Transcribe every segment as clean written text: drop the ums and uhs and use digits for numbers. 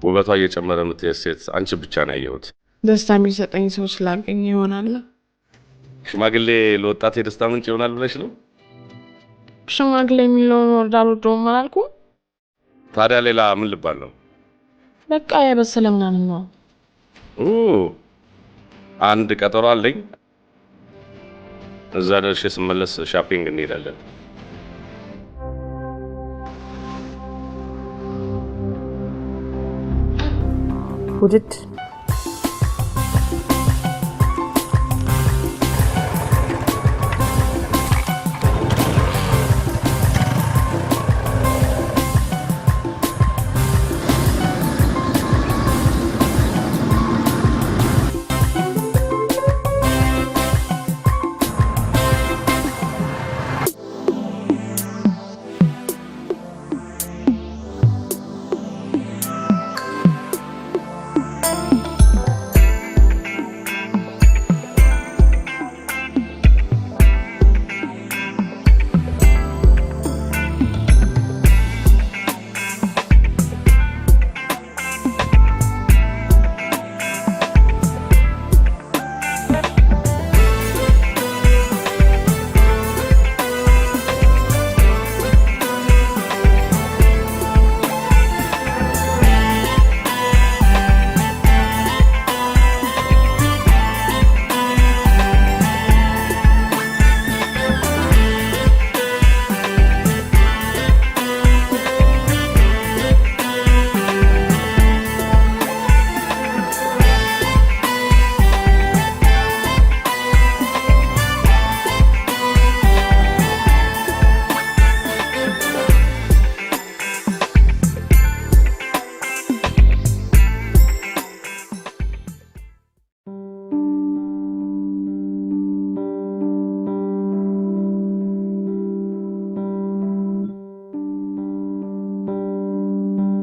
ውበቷ እየጨመረ የምትሄድ ሴት አንቺ ብቻ ነው ያየሁት። ደስታ የሚሰጠኝ ሰው ስላገኘ ይሆናል። ሽማግሌ ለወጣት የደስታ ምንጭ ይሆናል ብለሽ ነው? ሽማግሌ የሚለውን ወርድ አልወደውም አላልኩም? ታዲያ ሌላ ምን ልባል ነው? በቃ የበሰለ ምናምን ነው። አንድ ቀጠሮ አለኝ። እዛ ደርሼ ስመለስ ሻፒንግ እንሄዳለን። ውድድ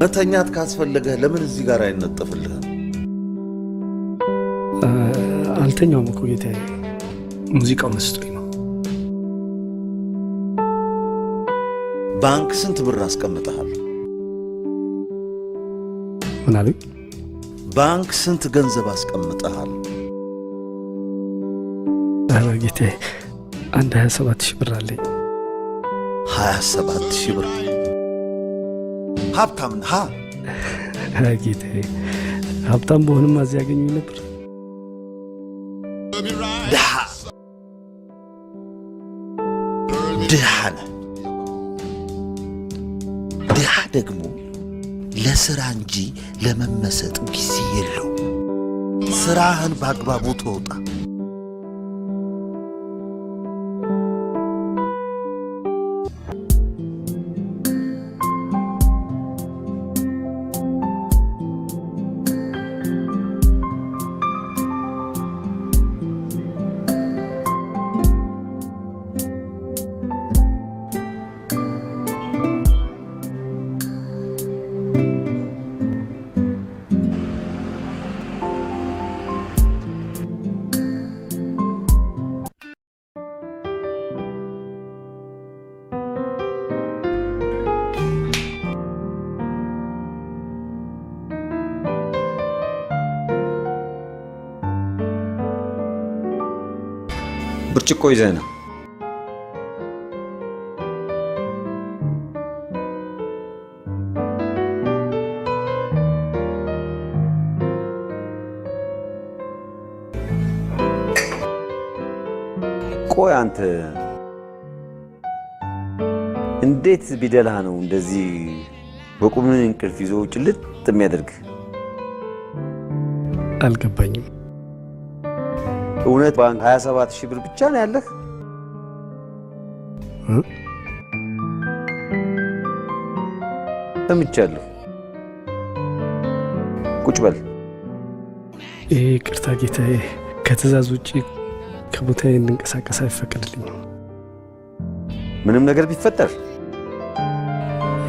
መተኛት ካስፈለገ ለምን እዚህ ጋር አይነጠፍልህም? አልተኛውም እኮ ጌታዬ፣ ሙዚቃው መስጦኝ ነው። ባንክ ስንት ብር አስቀምጠሃል? ምን አሉኝ? ባንክ ስንት ገንዘብ አስቀምጠሃል? ጌታዬ አንድ 27,000 ብር አለኝ። 27,000 ብር? ሀብታም ነህ? ጌታዬ ሀብታም በሆንም እዚህ ያገኙኝ ነበር። ድሃ ነህ። ድሃ ደግሞ ለስራ እንጂ ለመመሰጥ ጊዜ የለው። ስራህን በአግባቡ ተወጣ። ብርጭቆ ይዘህ ና። ቆይ አንተ እንዴት ቢደላህ ነው እንደዚህ በቁምን እንቅልፍ ይዞ ጭልጥ የሚያደርግ? አልገባኝም። እውነት ባንክ 27,000 ብር ብቻ ነው ያለህ? ሰምቻለሁ። ቁጭ በል። ይቅርታ ጌታዬ፣ ከትእዛዝ ውጪ ከቦታዬ እንድንቀሳቀስ አይፈቀድልኝም። ምንም ነገር ቢፈጠር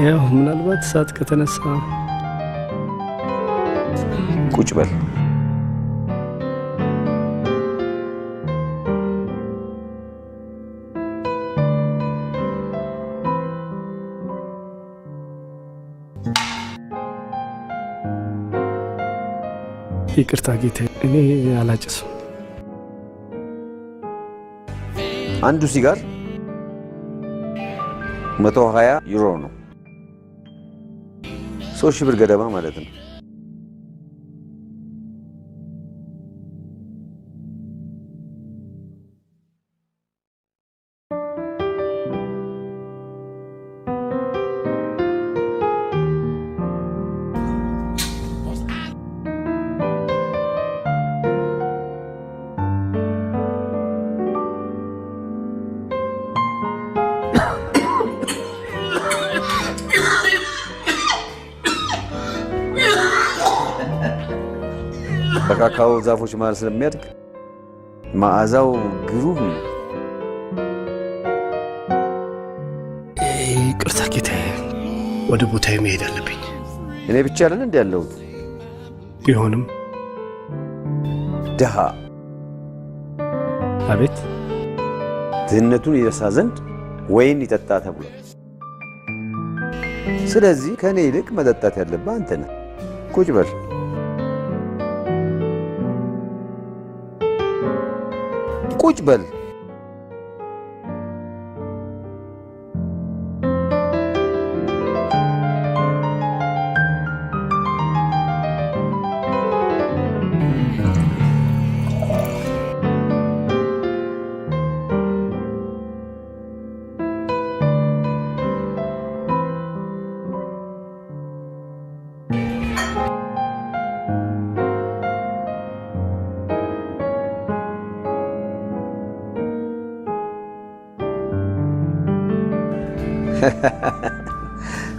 ያው ምናልባት እሳት ከተነሳ። ቁጭ በል። ይቅርታ ጌታዬ፣ እኔ አላጨስም። አንዱ ሲጋር 120 ዩሮ ነው። 3,000 ብር ገደማ ማለት ነው። በካካኦ ዛፎች መሃል ስለሚያድግ መዓዛው ግሩም ነው። ይቅርታ ጌታዬ፣ ወደ ቦታዬ መሄድ አለብኝ። እኔ ብቻ አይደል እንዴ ያለሁት? ቢሆንም ድሃ አቤት ድህነቱን ይረሳ ዘንድ ወይን ይጠጣ ተብሏል። ስለዚህ ከኔ ይልቅ መጠጣት ያለብህ አንተ ነህ። ቁጭ በል። ቁጭ በል።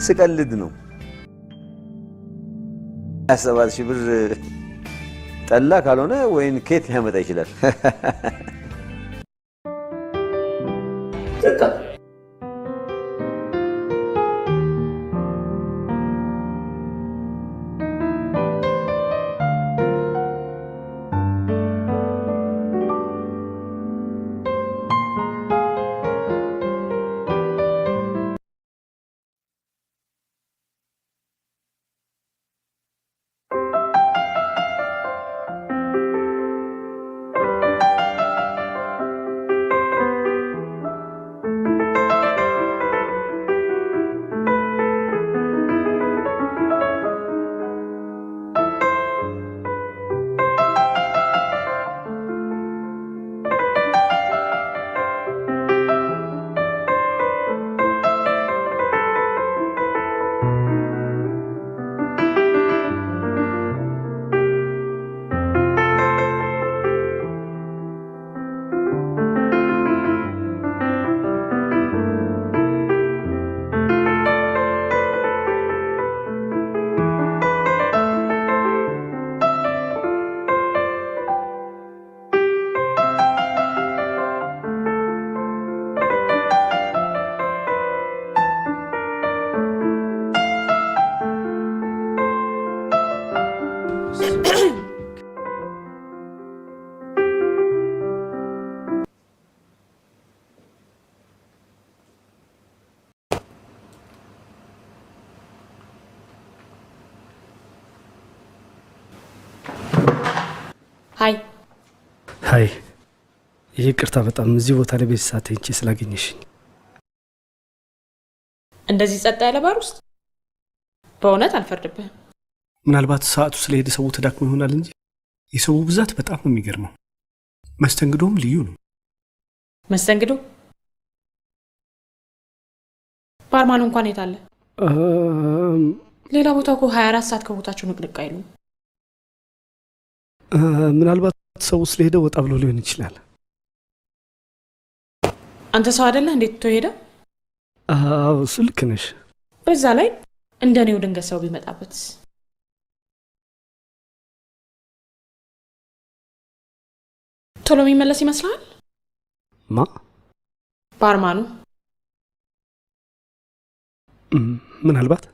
ስቀልድ ነው። 27,000 ብር ጠላ ካልሆነ ወይን ኬት ሊያመጣ ይችላል? ሃይ ሃይ፣ ይቅርታ በጣም እዚህ ቦታ ላይ ቤት ሰዓት እንቺ ስላገኘሽኝ። እንደዚህ ጸጥ ያለ ባር ውስጥ በእውነት አልፈርድብህም። ምናልባት ሰዓቱ ስለሄደ ሰው ተዳክሞ ይሆናል እንጂ የሰው ብዛት በጣም ነው የሚገርመው። መስተንግዶም ልዩ ነው። መስተንግዶ? ባርማኑ እንኳን የት አለ? ሌላ ቦታ እኮ 24 ሰዓት ከቦታቸው ንቅንቅ አይሉም። ምናልባት ሰው ስለሄደ ወጣ ብሎ ሊሆን ይችላል። አንተ ሰው አይደለህ እንዴት ተሄደ? አዎ ስልክ ነሽ። በዛ ላይ እንደኔው ድንገት ሰው ቢመጣበት ቶሎ የሚመለስ ይመስላል? ማ? ባርማኑ። ምናልባት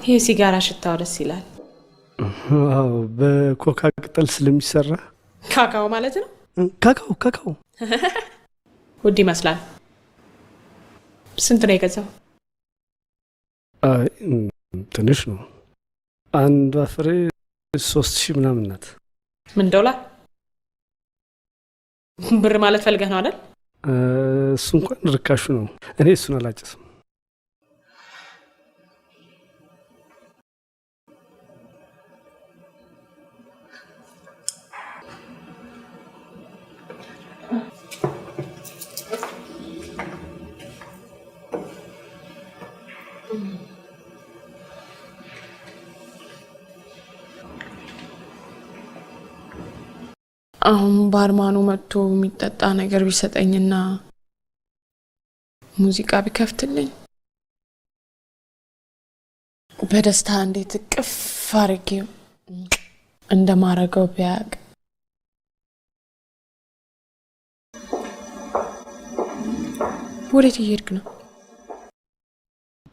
ይሄ ሲጋራ ሽታው ደስ ይላል። አዎ በኮካ ቅጠል ስለሚሰራ። ካካው ማለት ነው? ካካው ውድ ይመስላል። ስንት ነው የገዛው? ትንሽ ነው። አንዷ ፍሬ 3000 ምናምን ናት። ምን ዶላር? ብር ማለት ፈልገህ ነው አይደል? እሱ እንኳን ርካሹ ነው። እኔ እሱን አላጨስም። አሁን ባርማኑ መጥቶ የሚጠጣ ነገር ቢሰጠኝና ሙዚቃ ቢከፍትልኝ በደስታ እንዴት ቅፍ አድርጌው እንደማረገው ቢያቅ። ወዴት እየሄድክ ነው?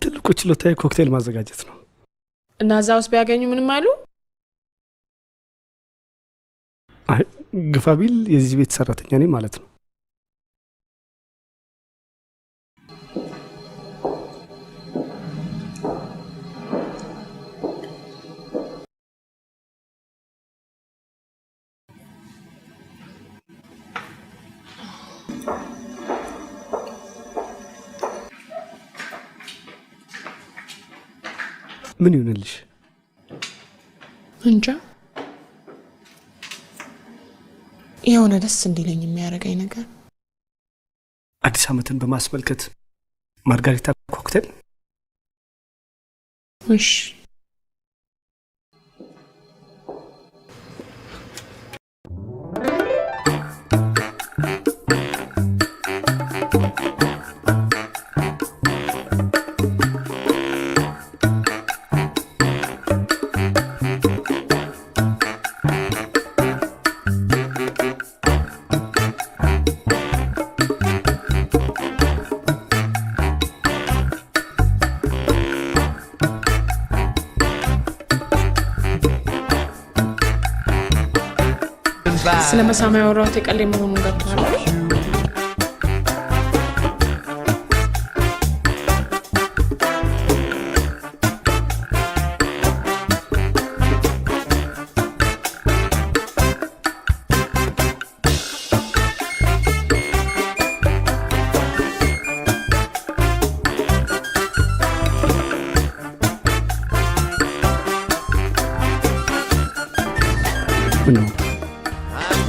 ትልቁ ችሎታዬ ኮክቴል ማዘጋጀት ነው። እና እዛ ውስጥ ቢያገኙ ምንም አይሉ? ግፋቢል የዚህ ቤት ሰራተኛ ነኝ ማለት ነው። ምን ይሆንልሽ? እንጃ የሆነ ደስ እንዲለኝ የሚያደርገኝ ነገር። አዲስ ዓመትን በማስመልከት ማርጋሪታ ኮክቴል። እሺ ስለ መሳማ ያወራሁት የቀሌ መሆኑን ገብቶሃል?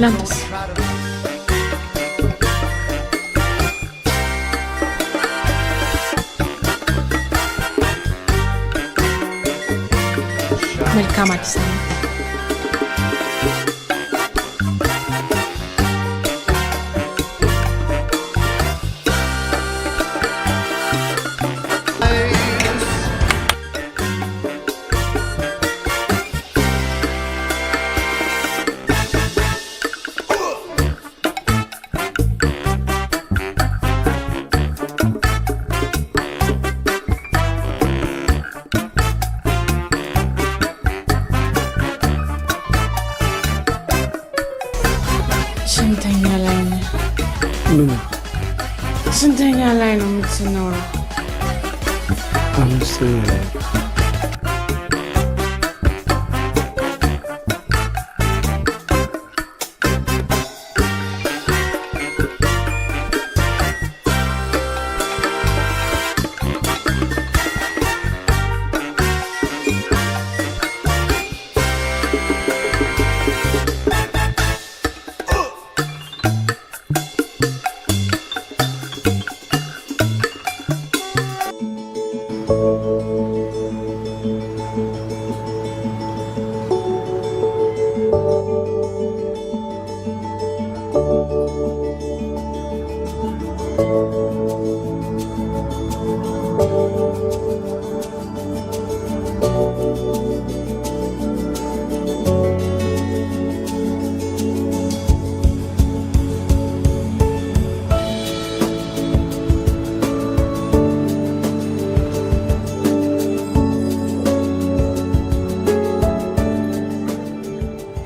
ላንተስ? መልካም አዲስ ዓመት። ስንተኛ ላይ ነው የምትኖረው?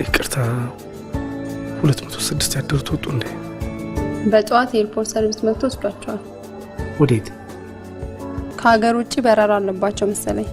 ይቅርታ 206 ያደሩት ወጡ እንዴ? በጠዋት ኤርፖርት ሰርቪስ መጥቶ ወስዷቸዋል። ወዴት? ከሀገር ውጭ በረራ አለባቸው መሰለኝ።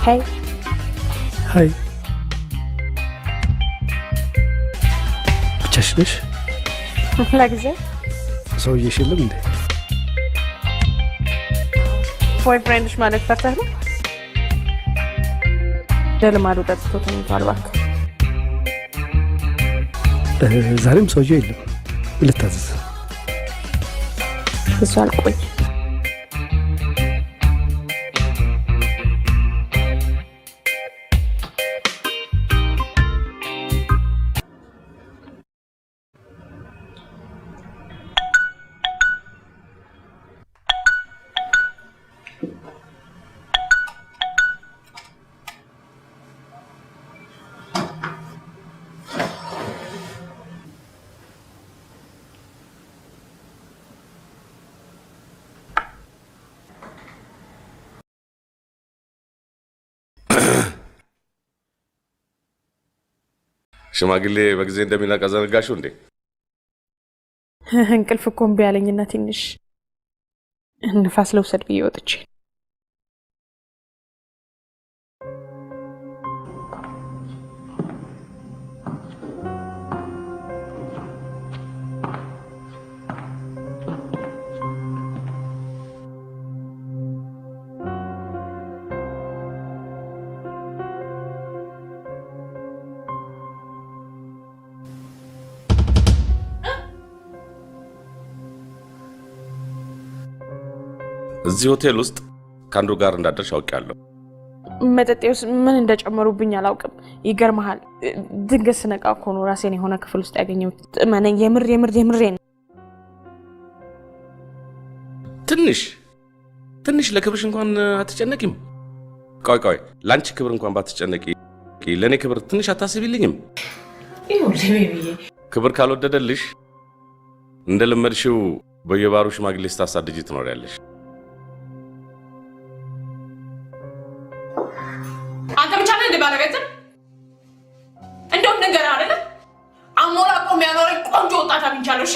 ሄይ ሃይ ብቻሽ ነሽ? ለጊዜ ሰውዬሽ የለም እንዴ? ቦይፍሬንድሽ ማለት ፈርተህ ነው? ደልማዱ ጠጥቶ ተኝቷል። እባክህ ዛሬም ሰውዬው የለም። ልታዘዝ? እሱ አልቆይ ሽማግሌ በጊዜ እንደሚነቃ ዘነጋሽው እንዴ? እንቅልፍ እኮ እምቢ አለኝና ትንሽ ንፋስ ልውሰድ ብዬ ወጥቼ እዚህ ሆቴል ውስጥ ካንዱ ጋር እንዳደርሽ አውቃለሁ። መጠጤ ውስጥ ምን እንደጨመሩብኝ አላውቅም። ይገርምሃል፣ ድንገት ስነቃ እኮ ነው ራሴን የሆነ ክፍል ውስጥ ያገኘሁት። እመነኝ፣ የምሬን። ትንሽ ለክብርሽ እንኳን አትጨነቂም? ቆይ ለአንቺ ክብር እንኳን ባትጨነቂ ለእኔ ክብር ትንሽ አታስቢልኝም? ክብር ካልወደደልሽ እንደለመድሽው በየባሩ ሽማግሌ ስታሳድጂ ትኖሪያለሽ። አንተ ብቻ ነህ እንደ ባለቤትም እንደውም ነገር አይደለ አሞላቆ የሚያኖረኝ ቆንጆ ወጣት አግኝቻለሁ። እሺ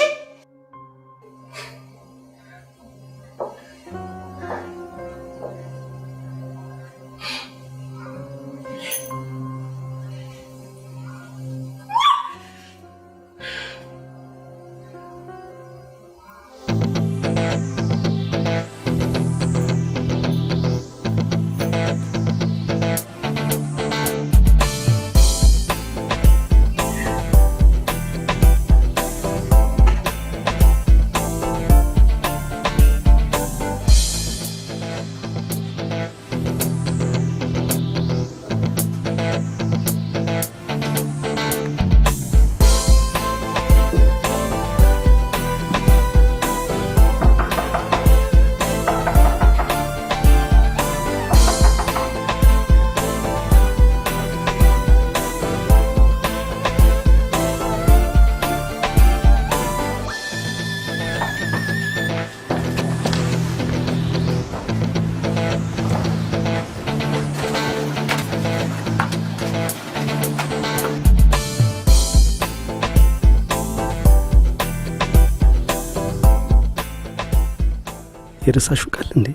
የረሳሽው ቃል እንዴ?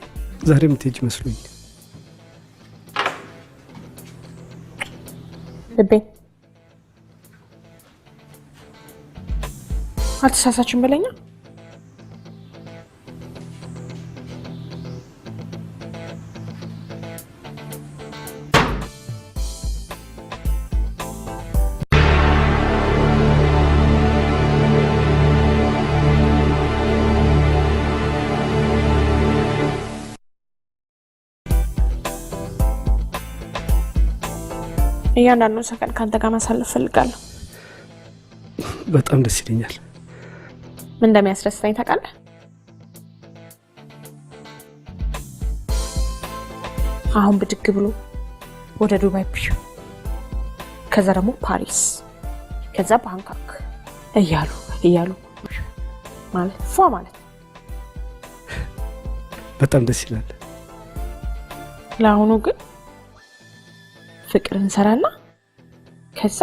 ዛሬ የምትሄጂ መስሎኝ። ልቤ አልተሳሳችም በለኛ። እያንዳንዱ ሰከንድ ካንተ ጋር ማሳለፍ ፈልጋለሁ። በጣም ደስ ይለኛል። ምን እንደሚያስደስተኝ ታውቃለህ? አሁን ብድግ ብሎ ወደ ዱባይ ብቻ፣ ከዛ ደግሞ ፓሪስ፣ ከዛ ባንኮክ እያሉ ማለት ፏ ማለት በጣም ደስ ይላል። ለአሁኑ ግን ፍቅር እንሰራና ከዛ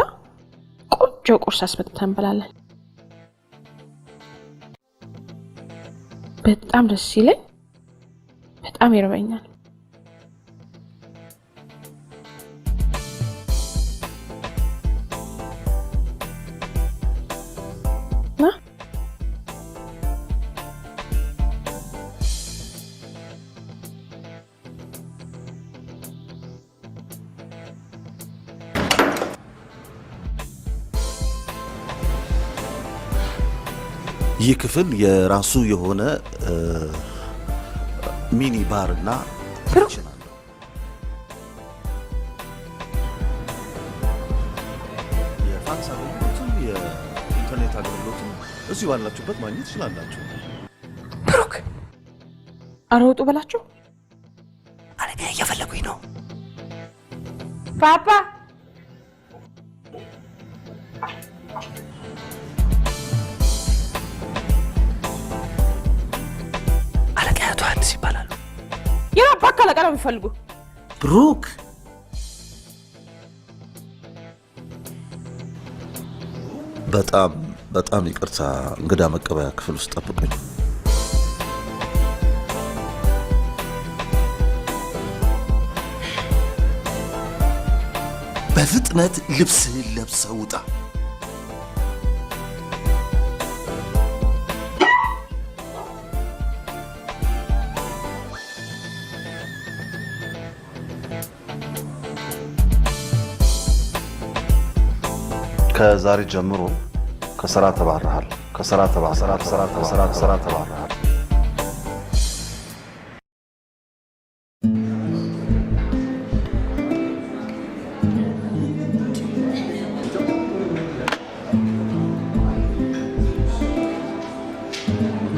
ቆንጆ ቁርስ አስመጥተን እንበላለን። በጣም ደስ ይለኝ፣ በጣም ይርበኛል። ይህ ክፍል የራሱ የሆነ ሚኒ ባር እና ኪችን አለው። የፋክስ አገልግሎትም የኢንተርኔት አገልግሎትም እዚሁ ባላችሁበት ማግኘት ትችላላችሁ። ብሩክ ኧረ ውጡ በላቸው። አለቃ እየፈለጉኝ ነው። ፓፓ አለቃ አቶ ዮሐንስ ይባላሉ። የራባካ አለቃ ነው የሚፈልጉ። ብሩክ በጣም ይቅርታ፣ እንግዳ መቀበያ ክፍል ውስጥ ጠብቁኝ። በፍጥነት ልብስህን ለብሰህ ውጣ። ከዛሬ ጀምሮ ከስራ ተባረሃል። ከስራ ተባረሃል።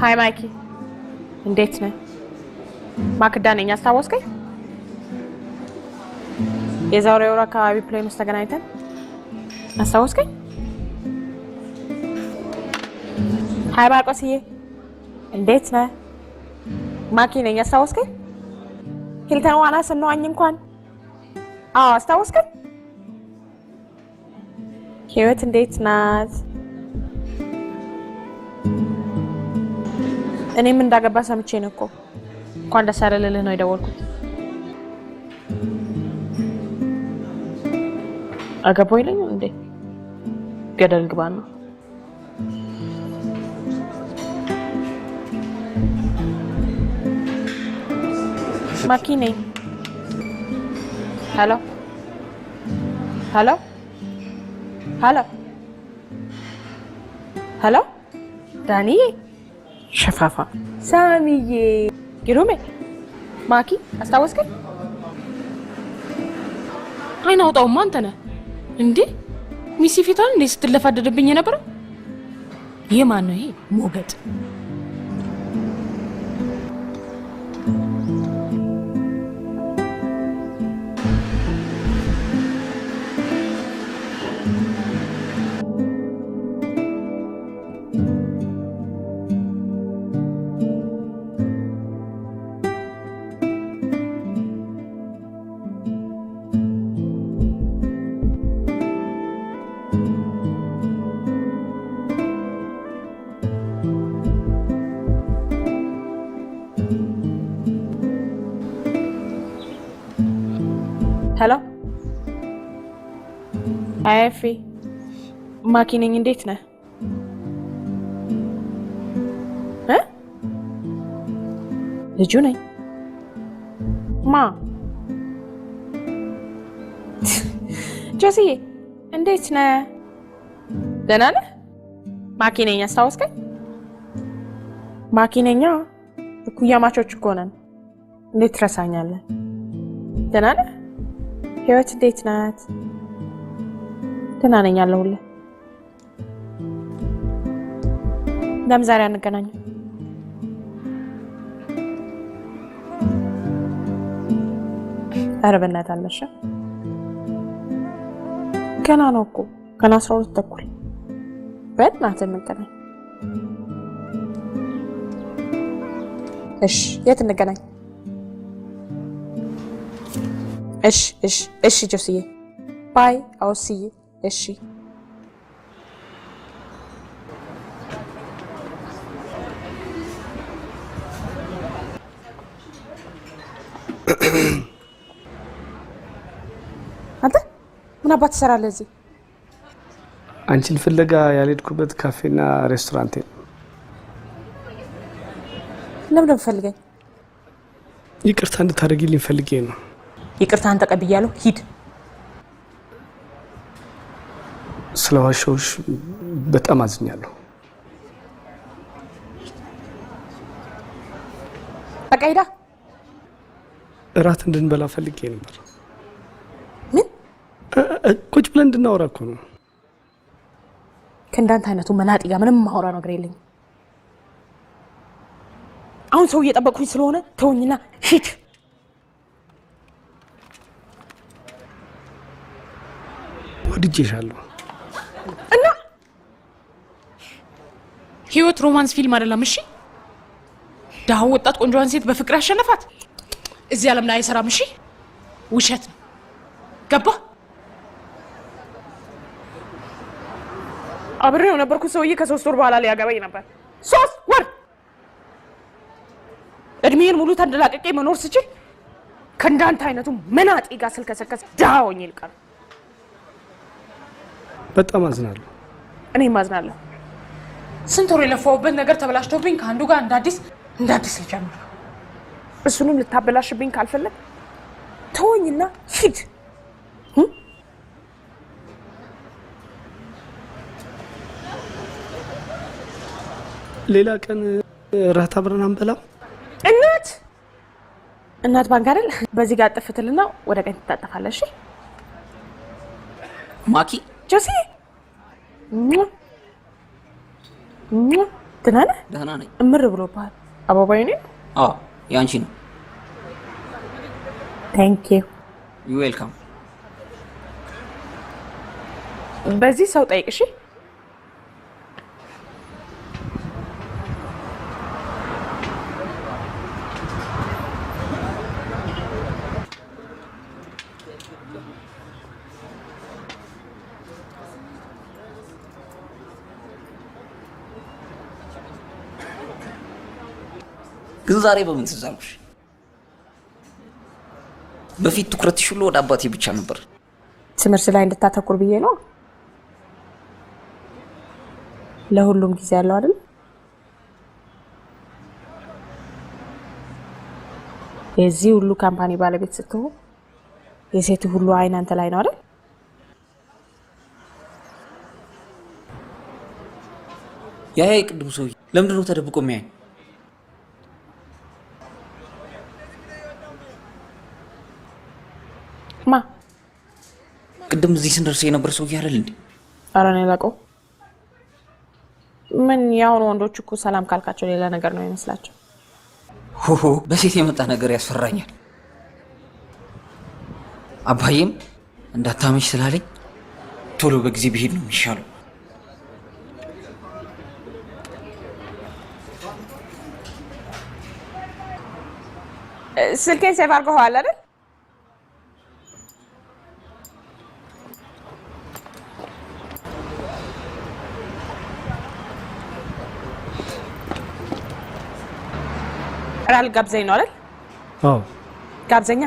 ሃይ ማይኪ፣ እንዴት ነህ? ማክዳ ነኝ። አስታወስከኝ? የዛሬ ወር አካባቢ ፕሌን ውስጥ ተገናኝተን አስታወስከኝ? ሃይ ማርቆስዬ፣ እንዴት ነህ? ማኪ ነኝ። አስታወስከኝ? ሂልተን ዋና ስንዋኝ እንኳን አዎ፣ አስታወስከኝ? ህይወት እንዴት ናት? እኔም እንዳገባ ሰምቼ ነው እኮ። እንኳን ደስ ያለልህ ነው የደወልኩት። አገባው ይለኝ እንዴ? ገደል ግባ ነው። ማኪ ነኝ። ሄሎ ሄሎ ሄሎ ሄሎ ዳኒ ሸፋፋ ሳሚዬ ግሩሜ ማኪ አስታወስከኝ? አይን አውጣውማ አንተ ነህ እንዴ? ሚሲ ፊቷን እንዴ ስትለፋደድብኝ የነበረው የማን ነው ይሄ ሞገጥ? ሄሎ አይፊ ማኪ ነኝ። እንዴት ነህ? ልጁ ነኝ። ማ ጆሲዬ እንዴት ነህ? ደህና ነህ? ማኪ ነኝ። አስታወስከኝ? ማኪ ነኝ። እኩያማቾች እኮ ነን። እንዴት ትረሳኛለህ? ደህና ነህ? ህይወት እንዴት ናት? ደህና ነኝ አለሁልህ። ለምን ዛሬ አንገናኝም? ኧረ በእናትህ አልመሸ? ገና ነው እኮ ገና 12 ተኩል። በእናትህ እንገናኝ። እሺ የት እንገናኝ? እሺ ጆሲዬ ባይ አውሲዬ። እሺ አንተ ምን አባት ትሰራለህ እዚህ? አንቺን ፍለጋ ያልሄድኩበት ካፌና ሬስቶራንት ነው። ለምን ፈልገኝ? ይቅርታ እንድታደርጊልኝ ፈልጌ ነው። ይቅርታን ተቀብያለሁ። ሂድ። ስለዋሸሁሽ በጣም አዝኛለሁ። በቃ ሄዳ እራት እንድንበላ ፈልጌ ነበር። ምን? ቁጭ ብለን እንድናወራ እኮ ነው። ከእንዳንተ አይነቱ መናጢ ጋር ምንም ማውራ ነገር የለኝም። አሁን ሰው እየጠበቁኝ ስለሆነ ተወኝና ሂድ። ወድጄሻለሁ። እና ህይወት ሮማንስ ፊልም አይደለም። እሺ ዳው ወጣት ቆንጆዋን ሴት በፍቅር ያሸነፋት እዚህ ዓለም ላይ አይሰራም። እሺ ውሸት ነው። ገባ? አብሬው ነበርኩት ሰውዬ ከ3 ወር በኋላ ሊያገባኝ ነበር። 3 ወር እድሜን ሙሉ ተንደላቀቄ መኖር ስችል ከእንዳንተ አይነቱ መናጤ ጋር ስልከሰከስ ዳውኝ ይልቀር። በጣም አዝናለሁ። እኔም አዝናለሁ። ስንት ወር የለፋውበት ነገር ተበላሽቶብኝ ከአንዱ ጋር እንደ አዲስ ልጀምር። እሱንም ልታበላሽብኝ ካልፈለግ ተወኝና ሂድ። ሌላ ቀን እራት አብረን አንበላም? እናት ባንክ አይደል? በዚህ ጋር ጥፍትልና ወደ ቀኝ ትታጠፋለሽ። እሺ ማኪ ጆሲ ደህና ነኝ። እምር ብሎብሃል። አባባዬ ነው? አዎ ያንቺ ነው። ታንክ ዩ ዌልካም። በዚህ ሰው ጠይቅ። እሺ ግን ዛሬ በምን ትዝ አልኩሽ? በፊት ትኩረትሽ ሁሉ ወደ አባቴ ብቻ ነበር። ትምህርት ላይ እንድታተኩር ብዬ ነው። ለሁሉም ጊዜ ያለው አይደል? የዚህ ሁሉ ካምፓኒ ባለቤት ስትሆን የሴት ሁሉ አይን አንተ ላይ ነው አይደል? ያ የቅድሙ ሰውዬ ለምንድን ነው ተደብቆ የሚያየኝ? ማ ቅድም እዚህ ስንደርስ የነበር ሰውዬ አይደል እንዴ? ኧረ እኔ አላውቀውም። ምን ያሁኑ ወንዶች እኮ ሰላም ካልካቸው ሌላ ነገር ነው የሚመስላቸው። ሆሆ በሴት የመጣ ነገር ያስፈራኛል። አባዬም እንዳታመሽ ስላለኝ ቶሎ በጊዜ ብሄድ ነው የሚሻለው። ስልኬን ሴቭ አድርገኸዋል አይደል? ራል ጋብዘኝ ነው አይደል? አዎ ጋብዘኛ።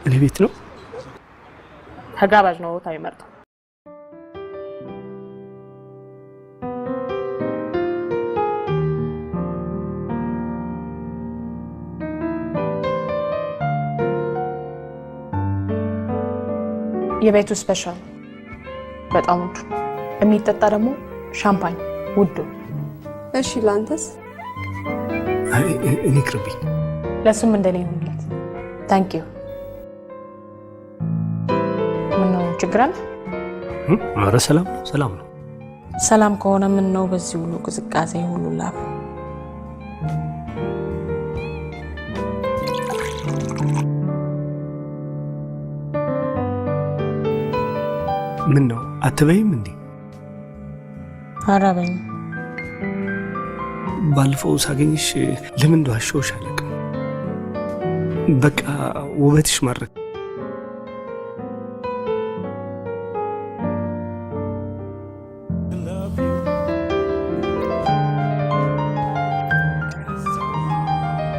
እኔ ቤት ነው። ተጋባዥ ነው ቦታ ይመርጣል። የቤቱ ስፔሻል በጣም ውድ፣ የሚጠጣ ደግሞ ሻምፓኝ ውድ። እሺ ላንተስ? እኔ ቅርብኝ። ለሱም እንደኔ ይሁንለት። ታንክ ዩ። ምን ነው ችግር አለ? ኧረ ሰላም ነው፣ ሰላም ነው። ሰላም ከሆነ ምን ነው በዚህ ሁሉ ቅዝቃዜ ሁሉ ላብ? ምን ነው አትበይም እንዴ? አራበኝ። ባለፈው ሳገኝሽ ለምን እንደዋሸሁሽ አላውቅም። በቃ ውበትሽ ማረክ።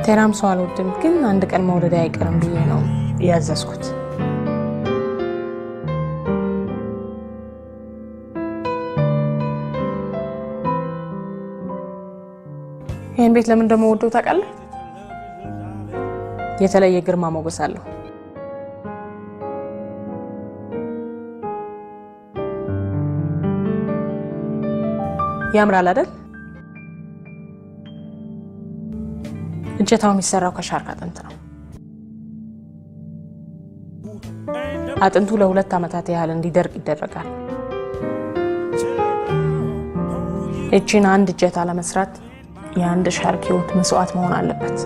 ቴራም ሰው አልወድም፣ ግን አንድ ቀን መውደድ አይቀርም ብዬ ነው ያዘዝኩት። ይህን ቤት ለምን እንደምወደው ታውቃለህ? የተለየ ግርማ ሞገስ አለው። ያምራል አይደል? እጀታው የሚሰራው ከሻርክ አጥንት ነው። አጥንቱ ለ2 ዓመታት ያህል እንዲደርቅ ይደረጋል። እቺን አንድ እጀታ ለመስራት የአንድ ሻርክ ህይወት መስዋዕት መሆን አለበት።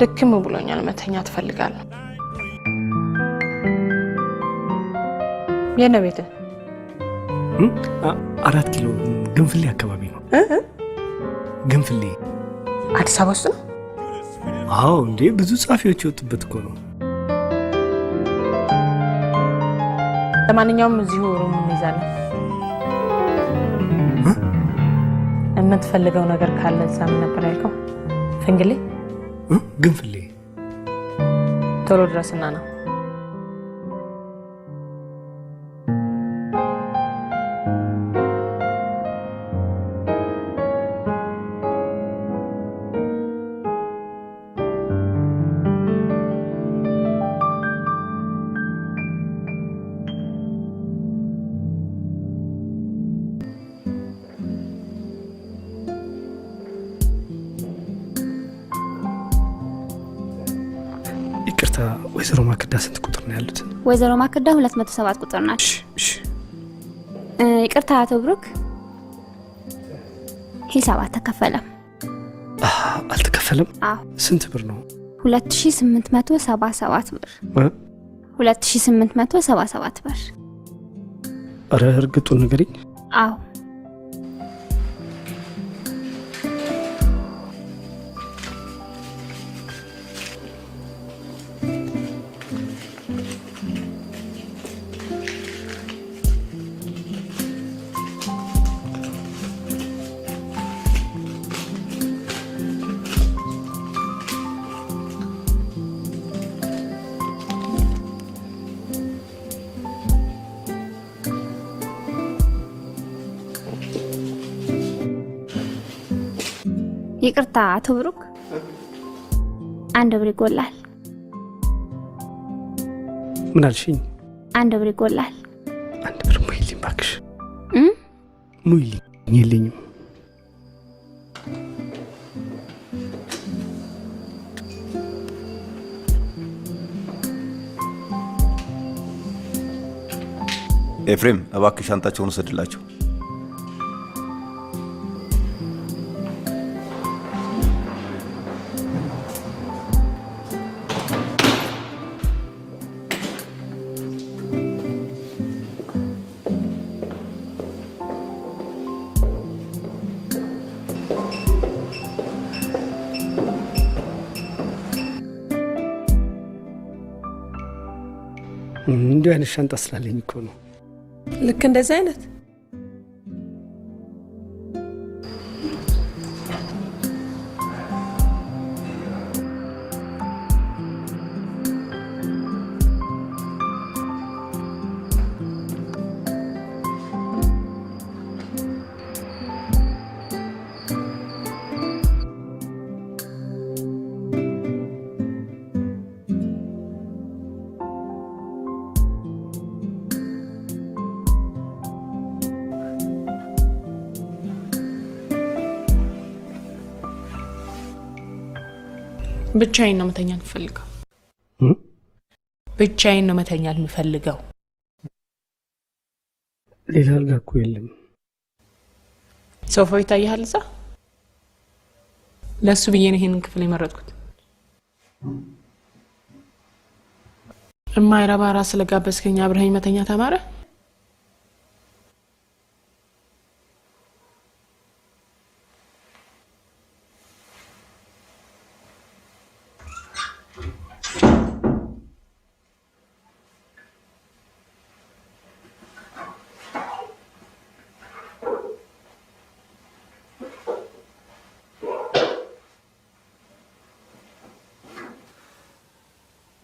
ድክም ብሎኛል፣ መተኛት እፈልጋለሁ። የነ ቤት 4 ኪሎ ግንፍሌ አካባቢ ነው። ግንፍሌ አዲስ አበባ ውስጥ ነው? አዎ እንዴ፣ ብዙ ጻፊዎች ይወጡበት እኮ ነው። ለማንኛውም እዚሁ ሩም እንይዛለን። የምትፈልገው ነገር ካለ እዛም ነበር ያልከው። ፍንግሌ ግንፍሌ ቶሎ ድረስና ነው። ይቅርታ ወይዘሮ ማክዳ ስንት ቁጥር ነው ያሉት? ወይዘሮ ማክዳ 207 ቁጥር ናት። እሺ ይቅርታ አቶ ብሩክ፣ ሂሳብ አልተከፈለም። አልተከፈለም? አዎ። ስንት ብር ነው? 2877 ብር። 2877 ብር። ኧረ እርግጡን ንገሪኝ። አዎ። ይቅርታ አቶ ብሩክ፣ 1 ብር ይጎላል። ምን አልሽኝ? 1 ብር ይጎላል። 1 ብር ሙይልኝ እባክሽ። ሙይልኝ የለኝም። ኤፍሬም እባክሽ ሻንጣቸውን ወሰድላቸው። እንዲህ አይነት ሻንጣ ስላለኝ እኮ ነው። ልክ እንደዚህ አይነት ብቻዬን ነው መተኛት የምፈልገው። ብቻዬን ነው መተኛት የምፈልገው። ሌላ አልጋ እኮ የለም። ሶፋው ይታያል እዛ። ለሱ ብዬ ነው ይሄንን ክፍል የመረጥኩት። የማይረባ ራስ ስለጋበዝከኝ አብረኸኝ መተኛት አማረ?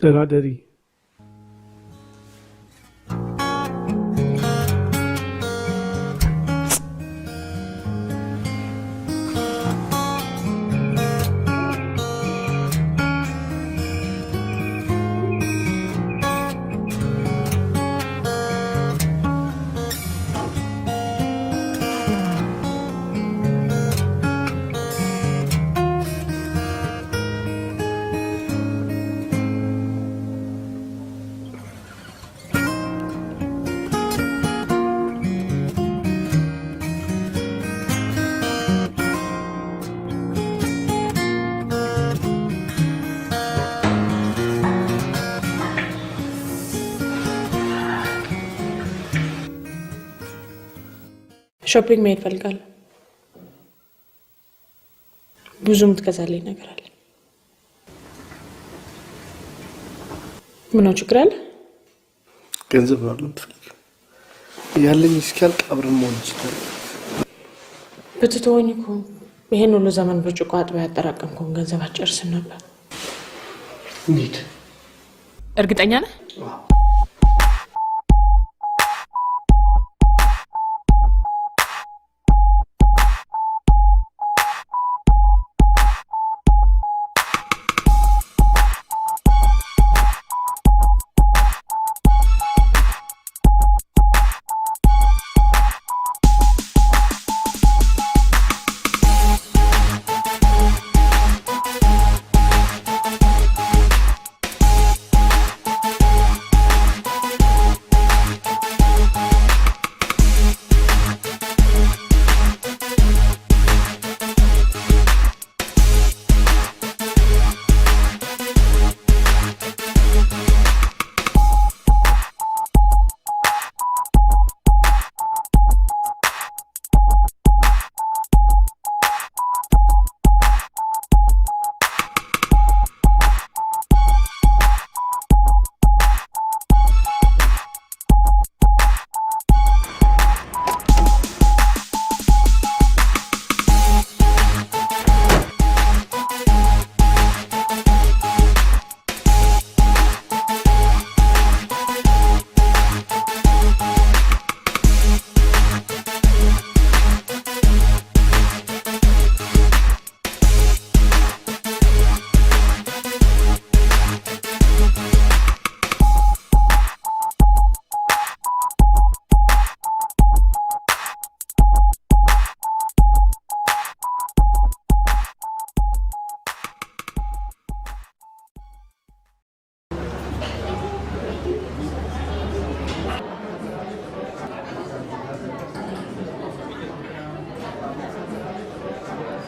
ደህና ደሪ። ሾፒንግ መሄድ ፈልጋለሁ። ብዙ የምትገዛልኝ ነገር አለ። ምነው ችግር አለ? ገንዘብ ነው የምትፈልጊው? ያለኝ እስኪያልቅ አብረን መሆን ይችላል። ብትተወኝ እኮ ይሄን ሁሉ ዘመን ብርጭቆ አጥባ ያጠራቀምከውን ገንዘብ አትጨርስም ነበር። እንዴት? እርግጠኛ ነህ?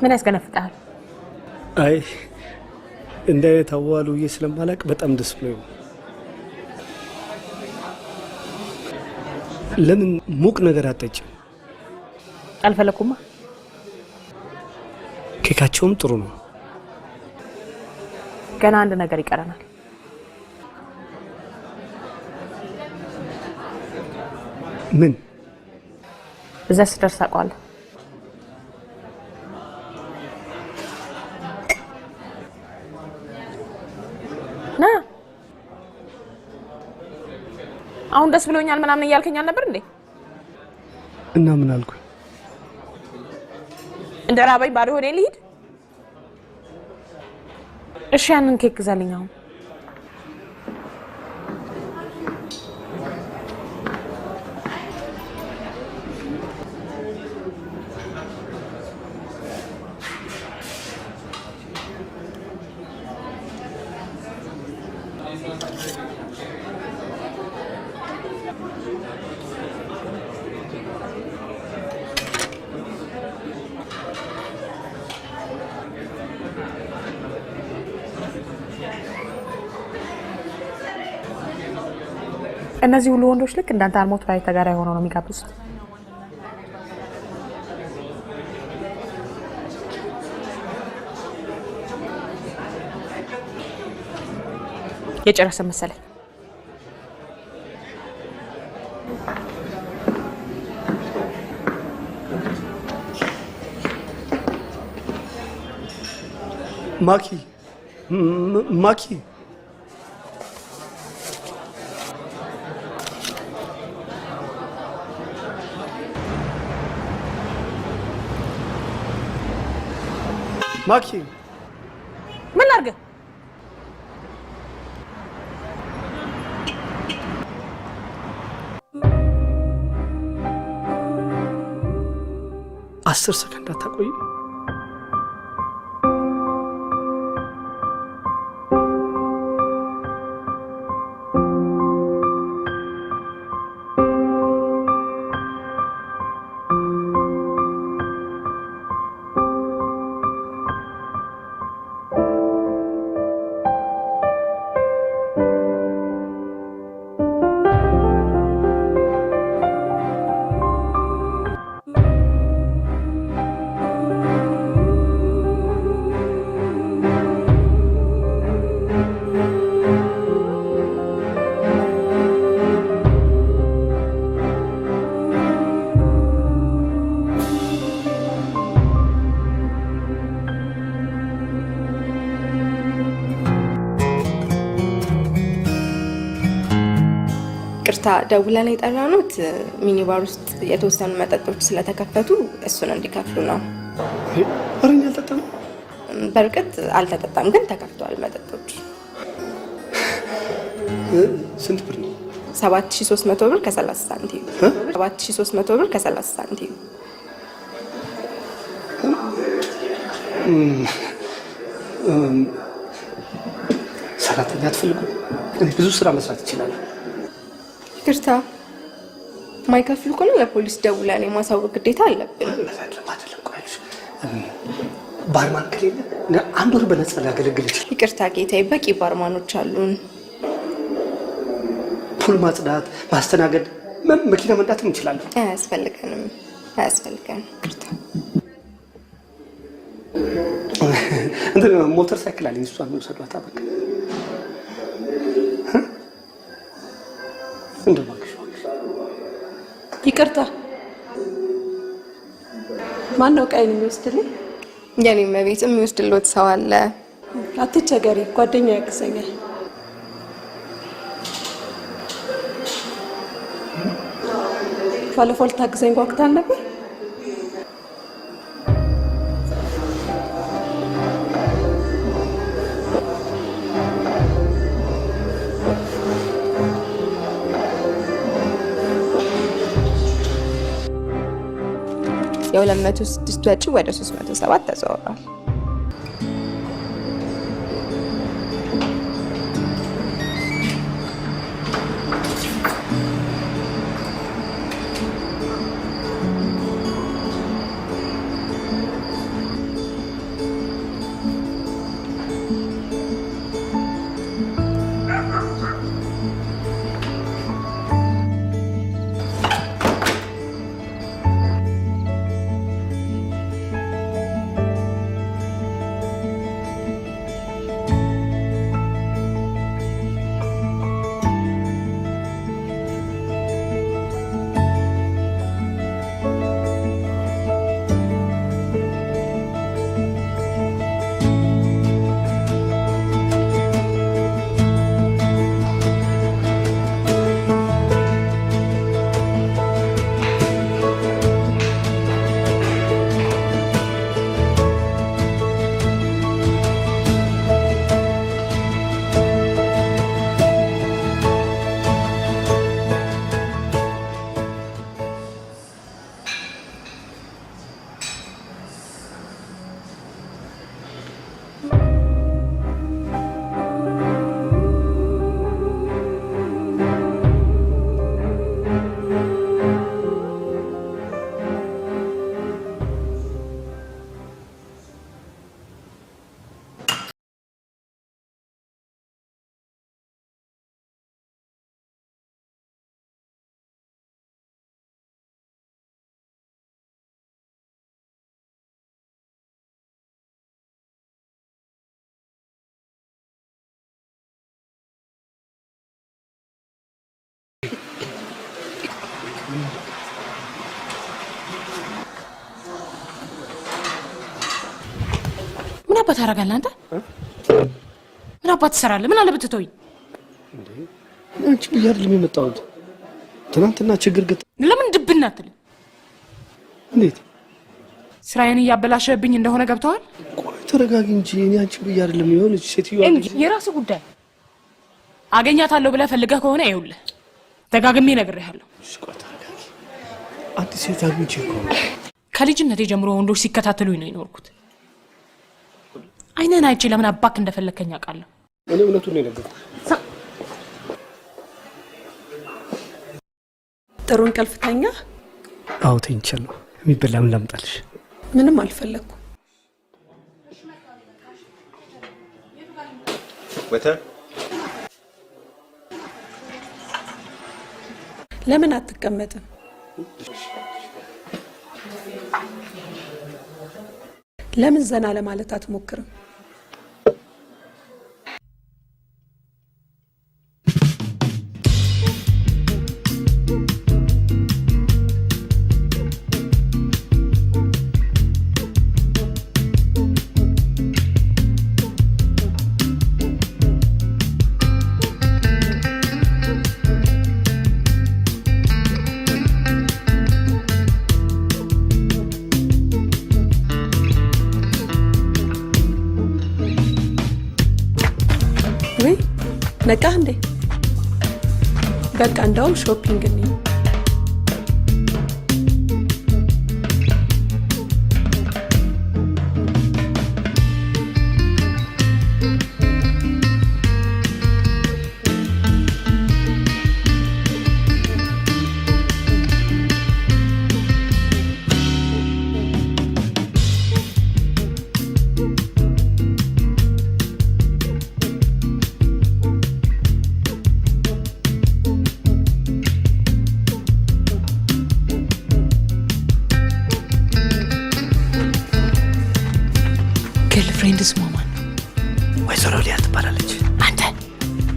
ምን ያስገነፍጣል? አይ እንደ ታዋሉዬ ስለማላቅ በጣም ደስ ብሎኝ። ለምን ሙቅ ነገር አጠጭ? አልፈለኩማ። ኬካቸውም ጥሩ ነው። ገና አንድ ነገር ይቀረናል። ምን? እዛ ስደርስ አውቀዋለሁ። ና አሁን ደስ ብሎኛል ምናምን እያልከኛል ነበር እንዴ? እና ምን አልኩ? እንደ ራበኝ ባዶ ሆዴ ልሂድ? እሺ ያንን ኬክ ግዛልኝ አሁን። እነዚህ ሁሉ ወንዶች ልክ እንዳንተ አልሞት ባይ ተጋራይ ሆነው ነው የሚጋብዙት። የጨረሰ መሰለኝ። ማኪ ማኪ ምን ላድርግ? አስር ሰከንድ አታቆይ። ቅርታ ደውለን የጠራኑት ሚኒባር ውስጥ የተወሰኑ መጠጦች ስለተከፈቱ እሱን እንዲከፍሉ ነው። አረኛ አልጠጣም። በርግጥ አልተጠጣም፣ ግን ተከፍተዋል መጠጦች። ስንት ብር ነው? 7300 ብር ከ30 ሳንቲም። 7300 ብር ከ30 ሳንቲም። ሰራተኛ አትፈልጉ? እኔ ብዙ ስራ መስራት ይችላል። ይቅርታ ማይከፍሉ ከሆነ ለፖሊስ ደውለን የማሳወቅ ግዴታ አለብን። ባርማን ከሌለ አንድ ወር በነፃ ሊያገለግል ይችላል። ይቅርታ ጌታዬ፣ በቂ ባርማኖች አሉን። ፑል ማጽዳት፣ ማስተናገድ፣ መኪና መንዳትም እንችላለን። አያስፈልገንም። ይቅርታ። ሞተር ሳይክል አለኝ፣ እሷን መውሰዷት። በቃ ይቅርታ። ማን ነው ቃይን የሚወስድልኝ? የኔ መቤት የሚወስድልዎት ሰው አለ። አትቸገሪ፣ ጓደኛ ያግዘኛል። ባለፈው ልታግዘኝ ጓግታ ነበር። የ206 ወጪ ወደ 307 ተዘዋውሯል። ምን አባት ታረጋለህ አንተ? ምን አባት ትሰራለህ? ምን አለበት ተውኝ። አንቺ ብያለሁ የመጣሁት ትናንትና ችግር ገጠ ለምን ድብና አትልም? እንዴት ስራዬን እያበላሸብኝ እንደሆነ ገብተዋል? ቆይ ተረጋጊ እንጂ እኔ አንቺ ብዬ አይደለም የሆነች ሴትዮ እንጂ የራስ ጉዳይ አገኛታለሁ ብለህ ፈልገህ ከሆነ ይኸውልህ ደጋግሜ ነግሬሃለሁ። እሺ ቆይ ተረጋጊ። አዲስ ሴት አግኝቼ እኮ ከልጅነቴ ጀምሮ ወንዶች ሲከታተሉኝ ነው የኖርኩት። አይነን አይቼ ለምን አባክ እንደፈለከኝ አውቃለሁ። እኔ እውነቱን ነው የነገርኩሽ። ጥሩ እንቅልፍ ተኛ? አዎ ተኝቻለሁ። የሚበላ ምን ላምጣልሽ? ምንም አልፈለኩም። ወተር ለምን አትቀመጥም? ለምን ዘና ለማለት አትሞክርም? ነቃ እንዴ? በቃ እንደውም ሾፒንግ ነኝ። ፍሬንድስ ማማን ወይዘሮ ሊያ ትባላለች። አንተ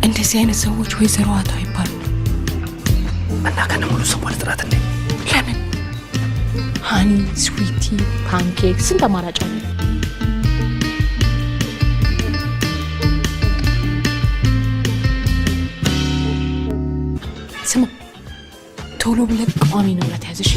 እንደዚህ አይነት ሰዎች ወይዘሮ አቶ ይባሉ እና ከነ ሙሉ ስሟ ልጥራት እንዴ? ለምን? ሃኒ፣ ስዊቲ፣ ፓንኬክ ስንት አማራጭ አለ። ስማ ቶሎ ብለህ ቋሚ ንብረት ያዝ እሺ?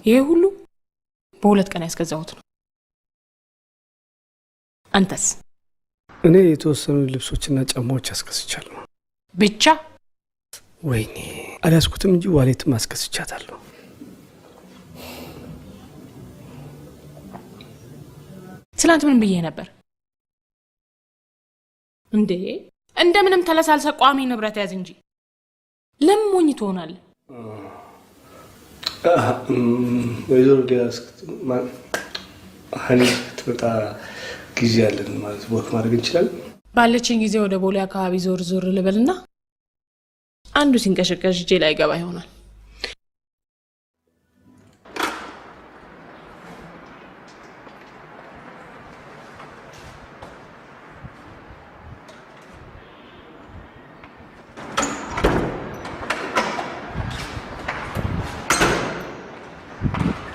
ይሄ ሁሉ በሁለት ቀን ያስገዛሁት ነው። አንተስ? እኔ የተወሰኑ ልብሶችና ጫማዎች አስከስቻለሁ። ብቻ? ወይኔ አልያዝኩትም እንጂ ዋሌትም አስከስቻታለሁ። ትላንት ምን ብዬ ነበር እንዴ? እንደምንም ተለሳልሰ ቋሚ ንብረት ያዝ እንጂ ለምን ሞኝ ትሆናለህ? ወይዘሮ ዲያስ ሃኒ ትመጣ ጊዜ አለን ማለት ወክ ማድረግ እንችላለን። ባለችኝ ጊዜ ወደ ቦሌ አካባቢ ዞር ዞር ልበልና አንዱ ሲንቀሸቀሽ እጄ ላይ ገባ ይሆናል።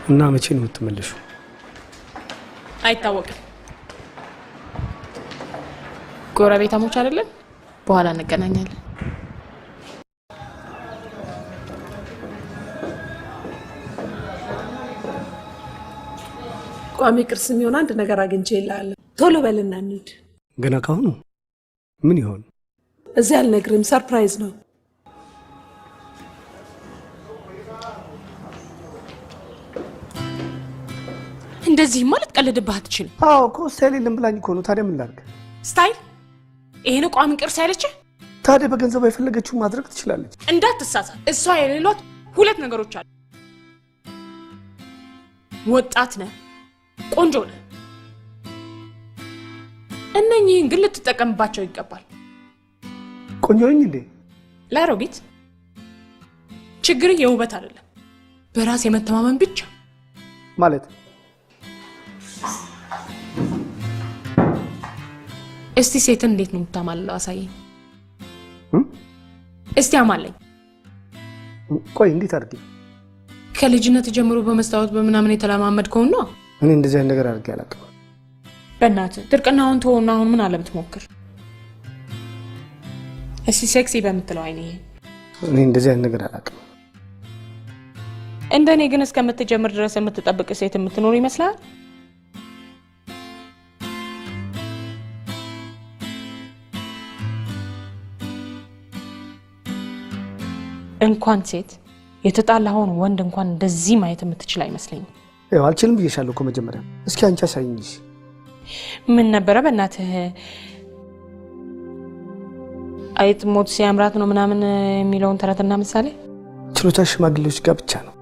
እና መቼ ነው የምትመለሹ? አይታወቅም። ጎረቤታሞች አይደለን? በኋላ እንገናኛለን። ቋሚ ቅርስ የሚሆን አንድ ነገር አግኝቼ ይላል። ቶሎ በልና እንሂድ። ገና ካሁኑ ምን ይሆን? እዚህ አልነግርም፣ ሰርፕራይዝ ነው። እንደዚህ ማለት ቀልድብህ አትችልም። አዎ እኮ ስታይል የለም ብላኝ እኮ ነው። ታዲያ ምን ላድርግ? ስታይል? ይሄ ነው ቋሚ ቅርስ ያለችህ? ታዲያ በገንዘብ የፈለገችውን ማድረግ ትችላለች። እንዳትሳሳት፣ እሷ የሌሏት ሁለት ነገሮች አሉ። ወጣት ነህ፣ ቆንጆ ነህ። እነኚህን ግን ልትጠቀምባቸው ይገባል። ቆንጆ ነኝ እንዴ? ለአሮጊት ችግር የውበት አይደለም፣ በራስ የመተማመን ብቻ ማለት። እስቲ ሴትን እንዴት ነው የምታማልለው? አሳየኝ እስቲ። አማለኝ። ቆይ እንዴት አድርጌ? ከልጅነት ጀምሮ በመስታወት በምናምን የተለማመድከው ነው። እኔ እንደዚህ አይነት ነገር አድርጌ አላውቅም። በእናትህ ድርቅናውን ተወውና አሁን ምን አለ ብትሞክር? እስቲ ሴክሲ በምትለው አይኔ። እኔ እንደዚህ አይነት ነገር አላውቅም። እንደኔ ግን እስከምትጀምር ድረስ የምትጠብቅ ሴት የምትኖር ይመስላል? እንኳን ሴት የተጣላውን ወንድ እንኳን እንደዚህ ማየት የምትችል አይመስለኝም። ያው አልችልም ብዬሻለሁ እኮ መጀመሪያ። እስኪ አንቺ አሳይኝ። ምን ነበረ በእናትህ? አይጥ ሞት ሲያምራት ነው ምናምን የሚለውን ተረትና ምሳሌ። ችሎታ ሽማግሌዎች ጋር ብቻ ነው።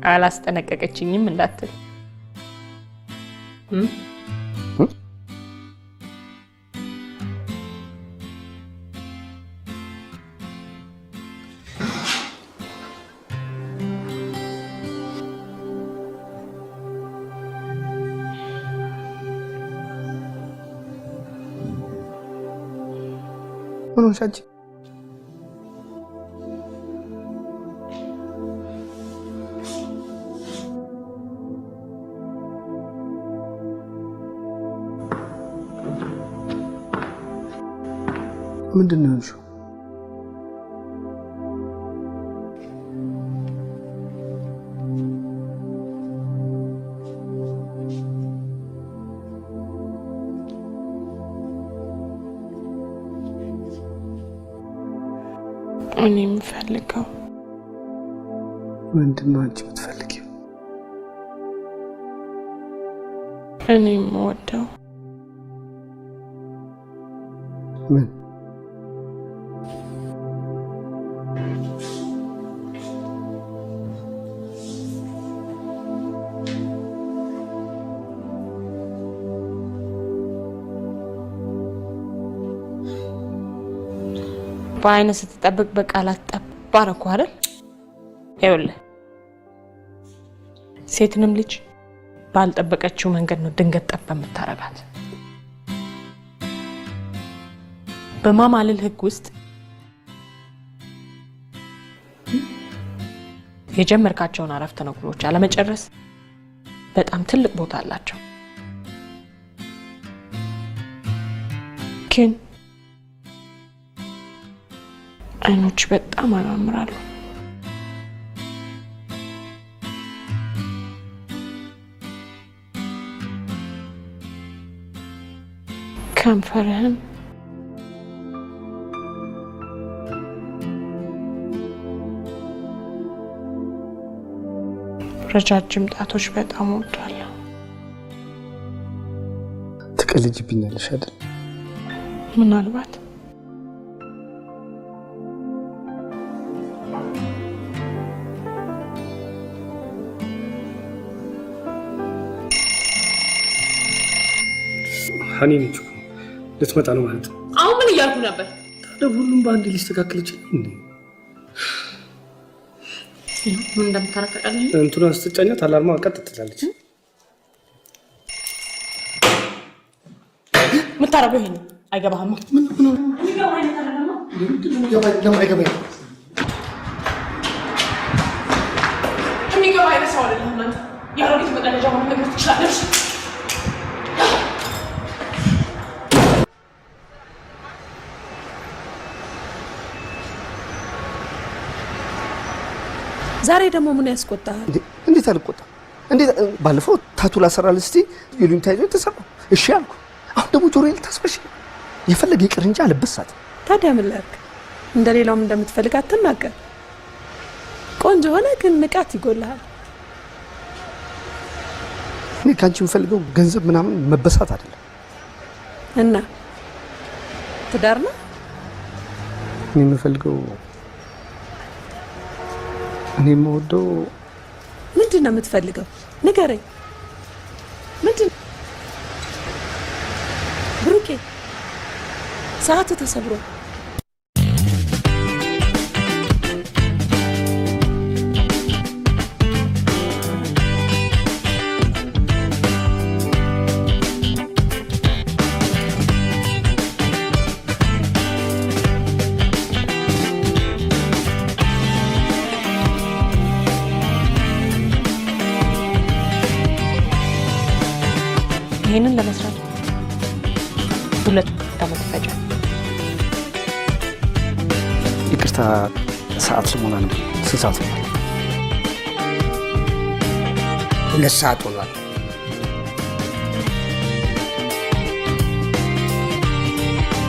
አላስጠነቀቀችኝም እንዳትል። ምን ሆንሽ አንቺ? ምንድን ነው ያልሽው? እኔ የምፈልገው ምንድን ነው? አንቺ የምትፈልጊው? እኔ የምወደው ምን? በአይነ ስትጠብቅ በቃላት ጠብ አደረኩ አይደል? ይኸውልህ ሴትንም ልጅ ባልጠበቀችው መንገድ ነው ድንገት ጠብ የምታረጋት። በማማለል ህግ ውስጥ የጀመርካቸውን አረፍተ ነገሮች አለመጨረስ በጣም ትልቅ ቦታ አላቸው። ግን አይኖች በጣም ያማምራሉ። ከንፈርህም ረጃጅም ጣቶች በጣም ወዳለሁ። ትቀልጅብኛለሽ አይደል? ምናልባት ሀኒ ነች እኮ ልትመጣ ነው ማለት ነው። አሁን ምን እያልኩ ነበር? ታዲያ ሁሉም በአንድ ሊስተካከል ይችላል እንዴ? ምን እንደምታረቀቀልኝ እንትኗን ስትጫኛት አላርማ ቀጥ ትላለች። የምታረገው ይሄን አይገባህማ። የሚገባ አይነት ሰው አይደለም። እናንተ የአሮጊት መቀለጃ ሆነ ነገር ትችላለች። ዛሬ ደግሞ ምን ያስቆጣል? እንዴት አልቆጣ? እንዴት ባለፈው ታቱ ላሰራል እስቲ ይሉኝ ታይዞ ተሰራ እሺ አልኩ። አሁን ደግሞ ጆሮዬ ልታስፈሽ የፈለገ ይቅር እንጂ አልበሳት። ታዲያ ምን ላድርግ? እንደሌላውም እንደምትፈልግ አትናገር። ቆንጆ ሆነ ግን ንቃት ይጎልሃል። እኔ ካንቺ የምፈልገው ገንዘብ ምናምን መበሳት አይደለም። እና ትዳር ነው እኔ የምፈልገው እኔ የምወደው ምንድን ነው የምትፈልገው? ንገረኝ። ምንድን ብሩኬ? ሰዓቱ ተሰብሯል። ይሄንን ለመስራት 2 ዓመት ፈጀ። ይቅርታ ሰዓት ልሞላ ነው። ስንት ሰዓት ነው? 2 ሰዓት ሆኗል።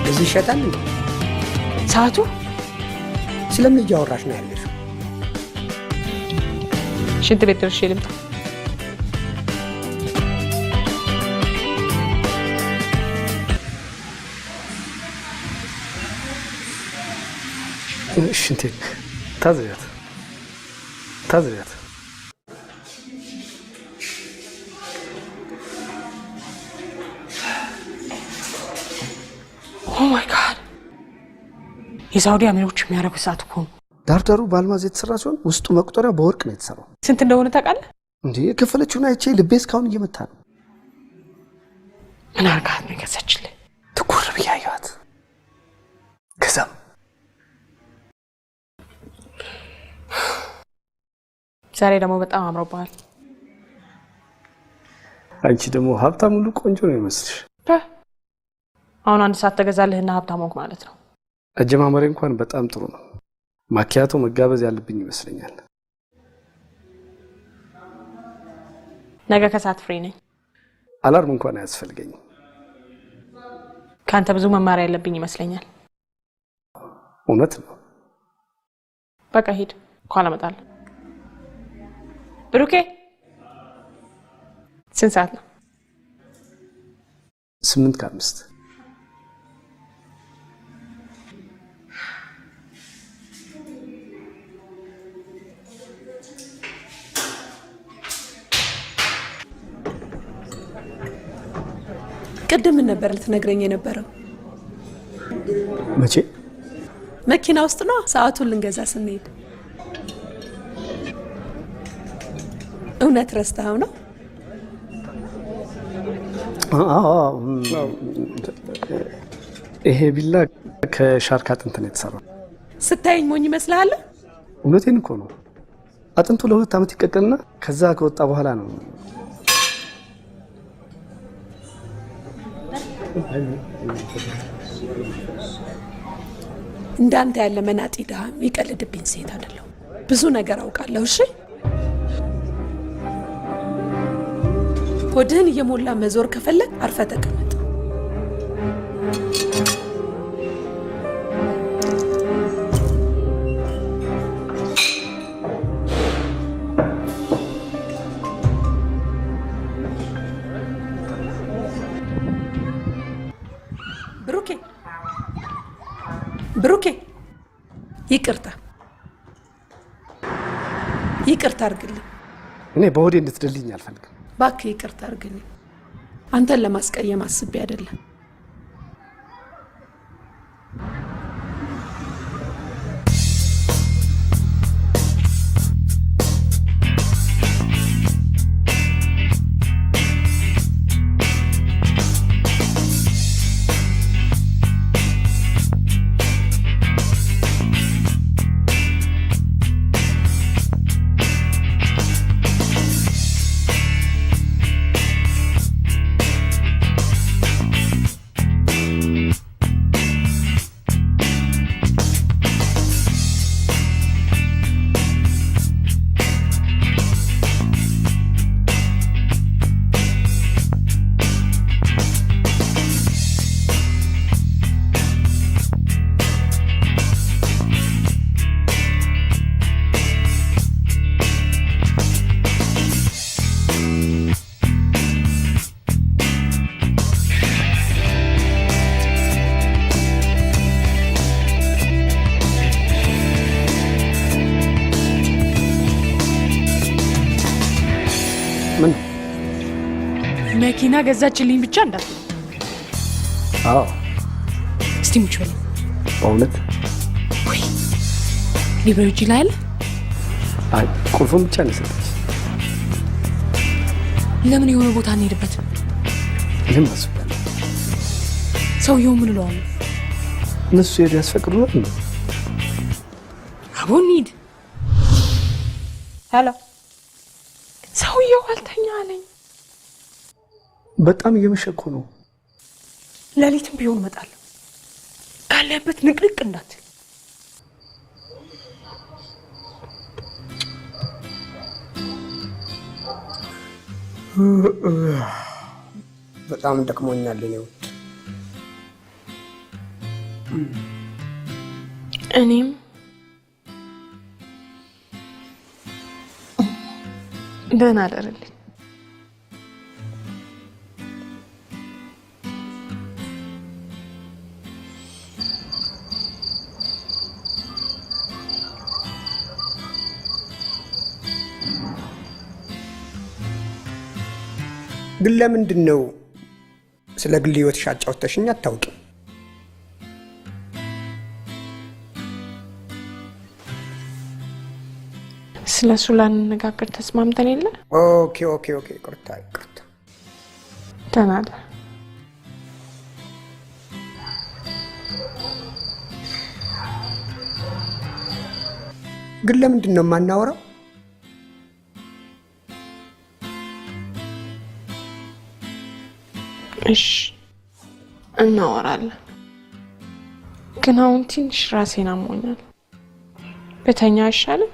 እዚህ ይሸጣል እንዴ? ሰዓቱ ስለምን እያወራሽ ነው ያለሽ? ሽንት ቤት ደርሼ ልምጣ። ሽንቴ ታዝቢያት ታዝቢያት። ኦ ማይ ጋድ! የሳውዲ አሚሮች የሚያደርጉት ሰዓት እኮ ነው። ዳርዳሩ በአልማዝ የተሰራ ሲሆን ውስጡ መቁጠሪያ በወርቅ ነው የተሰራው። ስንት እንደሆነ ታውቃለህ? እንዴ የከፈለችውን አይቼ ልቤ እስካሁን እየመታ ነው። ምን አርጋት ነው የገዛችልህ? ትኩር ብዬ አየኋት። ከዛም ዛሬ ደግሞ በጣም አምሮብሃል። አንቺ ደግሞ ሀብታም ሁሉ ቆንጆ ነው ይመስልሽ። አሁን 1 ሰዓት ተገዛልህና ሀብታም ሆንክ ማለት ነው። አጀማመሬ እንኳን በጣም ጥሩ ነው። ማኪያቶ መጋበዝ ያለብኝ ይመስለኛል። ነገ ከሰዓት ፍሪ ነኝ። አላርም እንኳን አያስፈልገኝም። ካንተ ብዙ መማር ያለብኝ ይመስለኛል። እውነት ነው። በቃ ሂድ፣ ኋላ እመጣለሁ። ብሩኬ ስንት ሰዓት ነው? 8:05 ቅድም ምን ነበር ልትነግረኝ የነበረው? መቼ? መኪና ውስጥ ነው ሰዓቱን ልንገዛ ስንሄድ። እውነት ረስተኸው ነው? ይሄ ቢላ ከሻርክ አጥንት ነው የተሰራው። ስታየኝ ሞኝ ይመስልሃል? እውነቴን እኮ ነው። አጥንቱ ለ2 ዓመት ይቀቀልና ከዛ ከወጣ በኋላ ነው። እንዳንተ ያለ መናጢ ድሃ የሚቀልድብኝ ሴት አይደለሁ። ብዙ ነገር አውቃለሁ። እሺ ሆድህን እየሞላ መዞር ከፈለግ አርፈ ተቀመጥ። ብሩኬ ብሩኬ፣ ይቅርታ ይቅርታ አድርግልኝ። እኔ በሆዴ እንድትደልኝ አልፈልግም። እባክህ ይቅርታ አድርግልኝ። አንተን ለማስቀየም አስቤ አይደለም። መኪና ገዛችልኝ ብቻ እንዳትል። አዎ እስቲ ሙች በል በእውነት ወይ ሊብሬው እጅ ላይ አለ? አይ ቁልፉን ብቻ ነው የሰጠች። ለምን የሆነ ቦታ እንሄድበት? ይህም አስፈልጋል። ሰውየው ምን እለዋለሁ? እነሱ ሄዱ ያስፈቅዱናል እንዴ? አሁን ሂድ። ሄሎ፣ ሰውየው አልተኛ አለኝ። በጣም እየመሸ እኮ ነው። ሌሊትም ቢሆን እመጣለሁ። ካለበት ንቅንቅ እንዳትል። በጣም ደክሞኛል እኔ ውድ። እኔም ደህና አደርልኝ። ግን ለምንድን ነው ስለ ግል ህይወትሽ አጫውተሽኝ አታውቂም? ስለ እሱ ላንነጋገር ተስማምተን የለ? ኦኬ ይቅርታ። ደህና አደር። ግን ለምንድን ነው የማናወራው? እሺ እናወራለን። ግን አሁን ትንሽ ራሴን አሞኛል። በተኛ አይሻልም?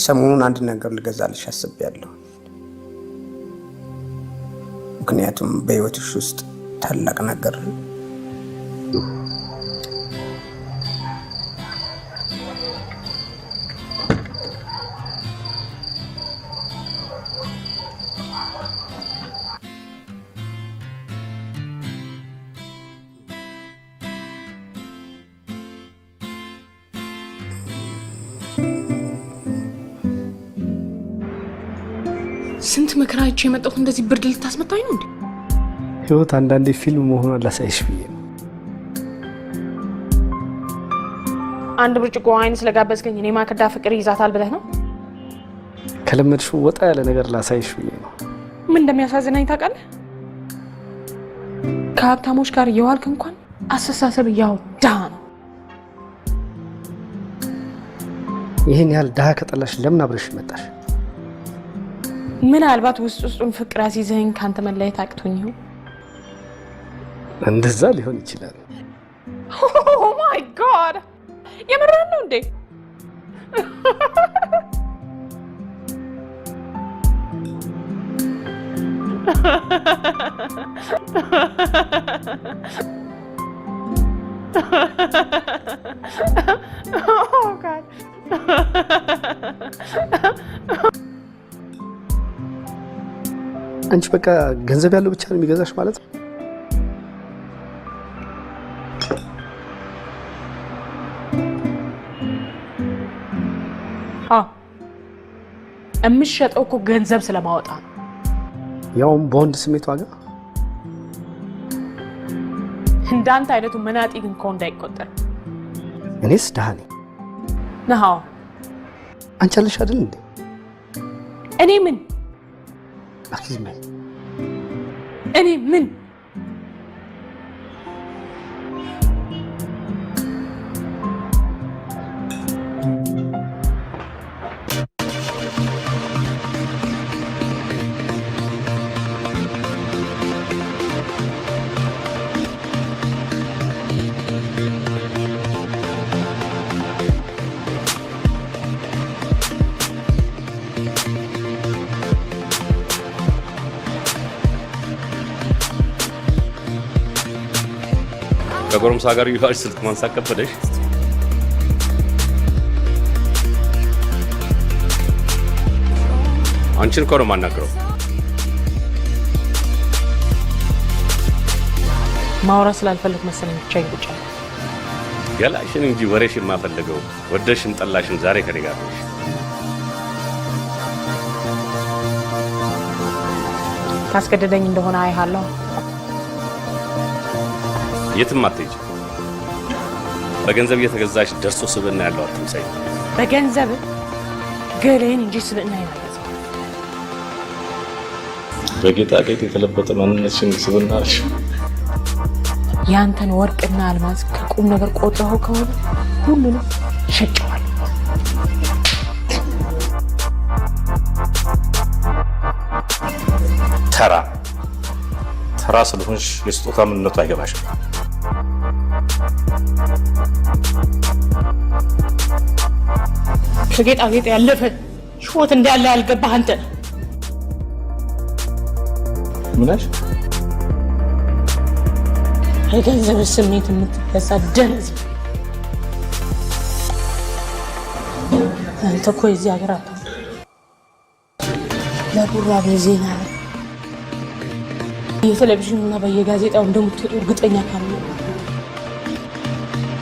ሰሞኑን አንድ ነገር ልገዛልሽ አስቤያለሁ። ምክንያቱም በህይወትሽ ውስጥ ታላቅ ነገር ስንት መከራ አይቼ የመጣሁት እንደዚህ ብርድ ልታስመታኝ ነው እንዴ? ህይወት አንዳንዴ ፊልም መሆኗን ላሳይሽ ብዬ ነው። አንድ ብርጭቆ ዋይን ስለጋበዝከኝ እኔ ማክዳ ፍቅር ይዛታል ብለህ ነው? ከለመድሽው ወጣ ያለ ነገር ላሳይሽ ብዬ ነው። ምን እንደሚያሳዝናኝ ታውቃለህ? ከሀብታሞች ጋር እየዋልክ እንኳን አስተሳሰብ ያው ድሃ ነው። ይህን ያህል ድሃ ከጠላሽ ለምን አብረሽ መጣሽ? ምናልባት ውስጡን ፍቅር አስይዘኸኝ ካንተ መለየት አቅቶኝ ይሁን? እንደዛ ሊሆን ይችላል። ኦ ማይ ጋድ! የምርህን ነው እንዴ? Oh God. አንቺ በቃ ገንዘብ ያለው ብቻ ነው የሚገዛሽ ማለት ነው? የምትሸጠው እኮ ገንዘብ ስለማወጣ ነው። ያውም በወንድ ስሜት ዋጋ። እንዳንተ አይነቱ መናጢ ግን ከሆነ እንዳይቆጠር። እኔስ ድሃ ነኝ። ነሃው አንቺ አለሽ አይደል እንዴ? እኔ ምን አኪዝመኝ እኔ ምን ከጎረምሳ ጋር ይዋሽ ስልክ ማንሳት ከበደሽ? አንቺን እኮ ነው የማናግረው። ማውራት ስላልፈለግ መሰለኝ ብቻዬን ቁጭ አልኩ። ገላሽን እንጂ ወሬሽ የማፈልገው። ወደሽም ጠላሽም ዛሬ ከኔ ጋር ነሽ። ታስገድደኝ እንደሆነ አይሃለሁ። የትም አትሄጂ። በገንዘብ እየተገዛሽ ደርሶ ስብዕና ያለው አትምሰይ። በገንዘብ ገሌን እንጂ ስብዕና ይናገር። በጌጣጌጥ የተለበጠ ማንነትሽን ስብዕናሽ ያንተን ወርቅና አልማዝ ከቁም ነገር ቆጥረው ከሆነ ሁሉንም ሸጨዋል። ተራ ስለሆንሽ የስጦታ ምንነቱ አይገባሽም። ከጌጣጌጥ ያለፈ ሕይወት እንዳለ ያልገባህ አንተ ነህ። ምናሽ የገንዘብ ስሜት የምትገዛ ደነዝ። አንተ እኮ የዚህ ሀገር አታ ለጉራ በዜና የቴሌቪዥንና በየጋዜጣው እንደምትወጡ እርግጠኛ ካልሆነ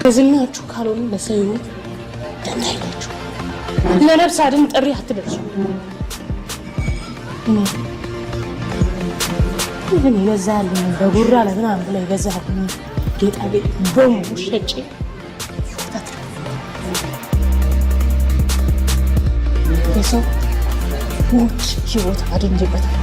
ከዝናችሁ ካልሆነ ለሰው ሕይወት ደንታ የላችሁ። ለነፍስ አድን ጥሪ አትደርሱ። ምን ይገዛልኝ? በጉራ ለምናምን ብለው ይገዛልኝ ጌጣጌጥ በሙሉ ሸጬ የሰው ሞት ሕይወት አድንጅበታል።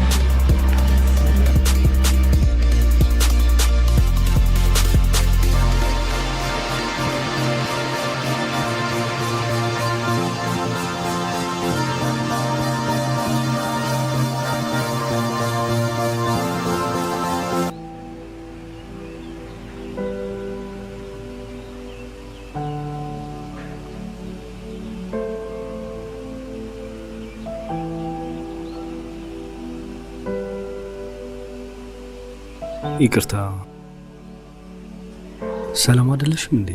ይቅርታ፣ ሰላም አይደለሽም እንዴ?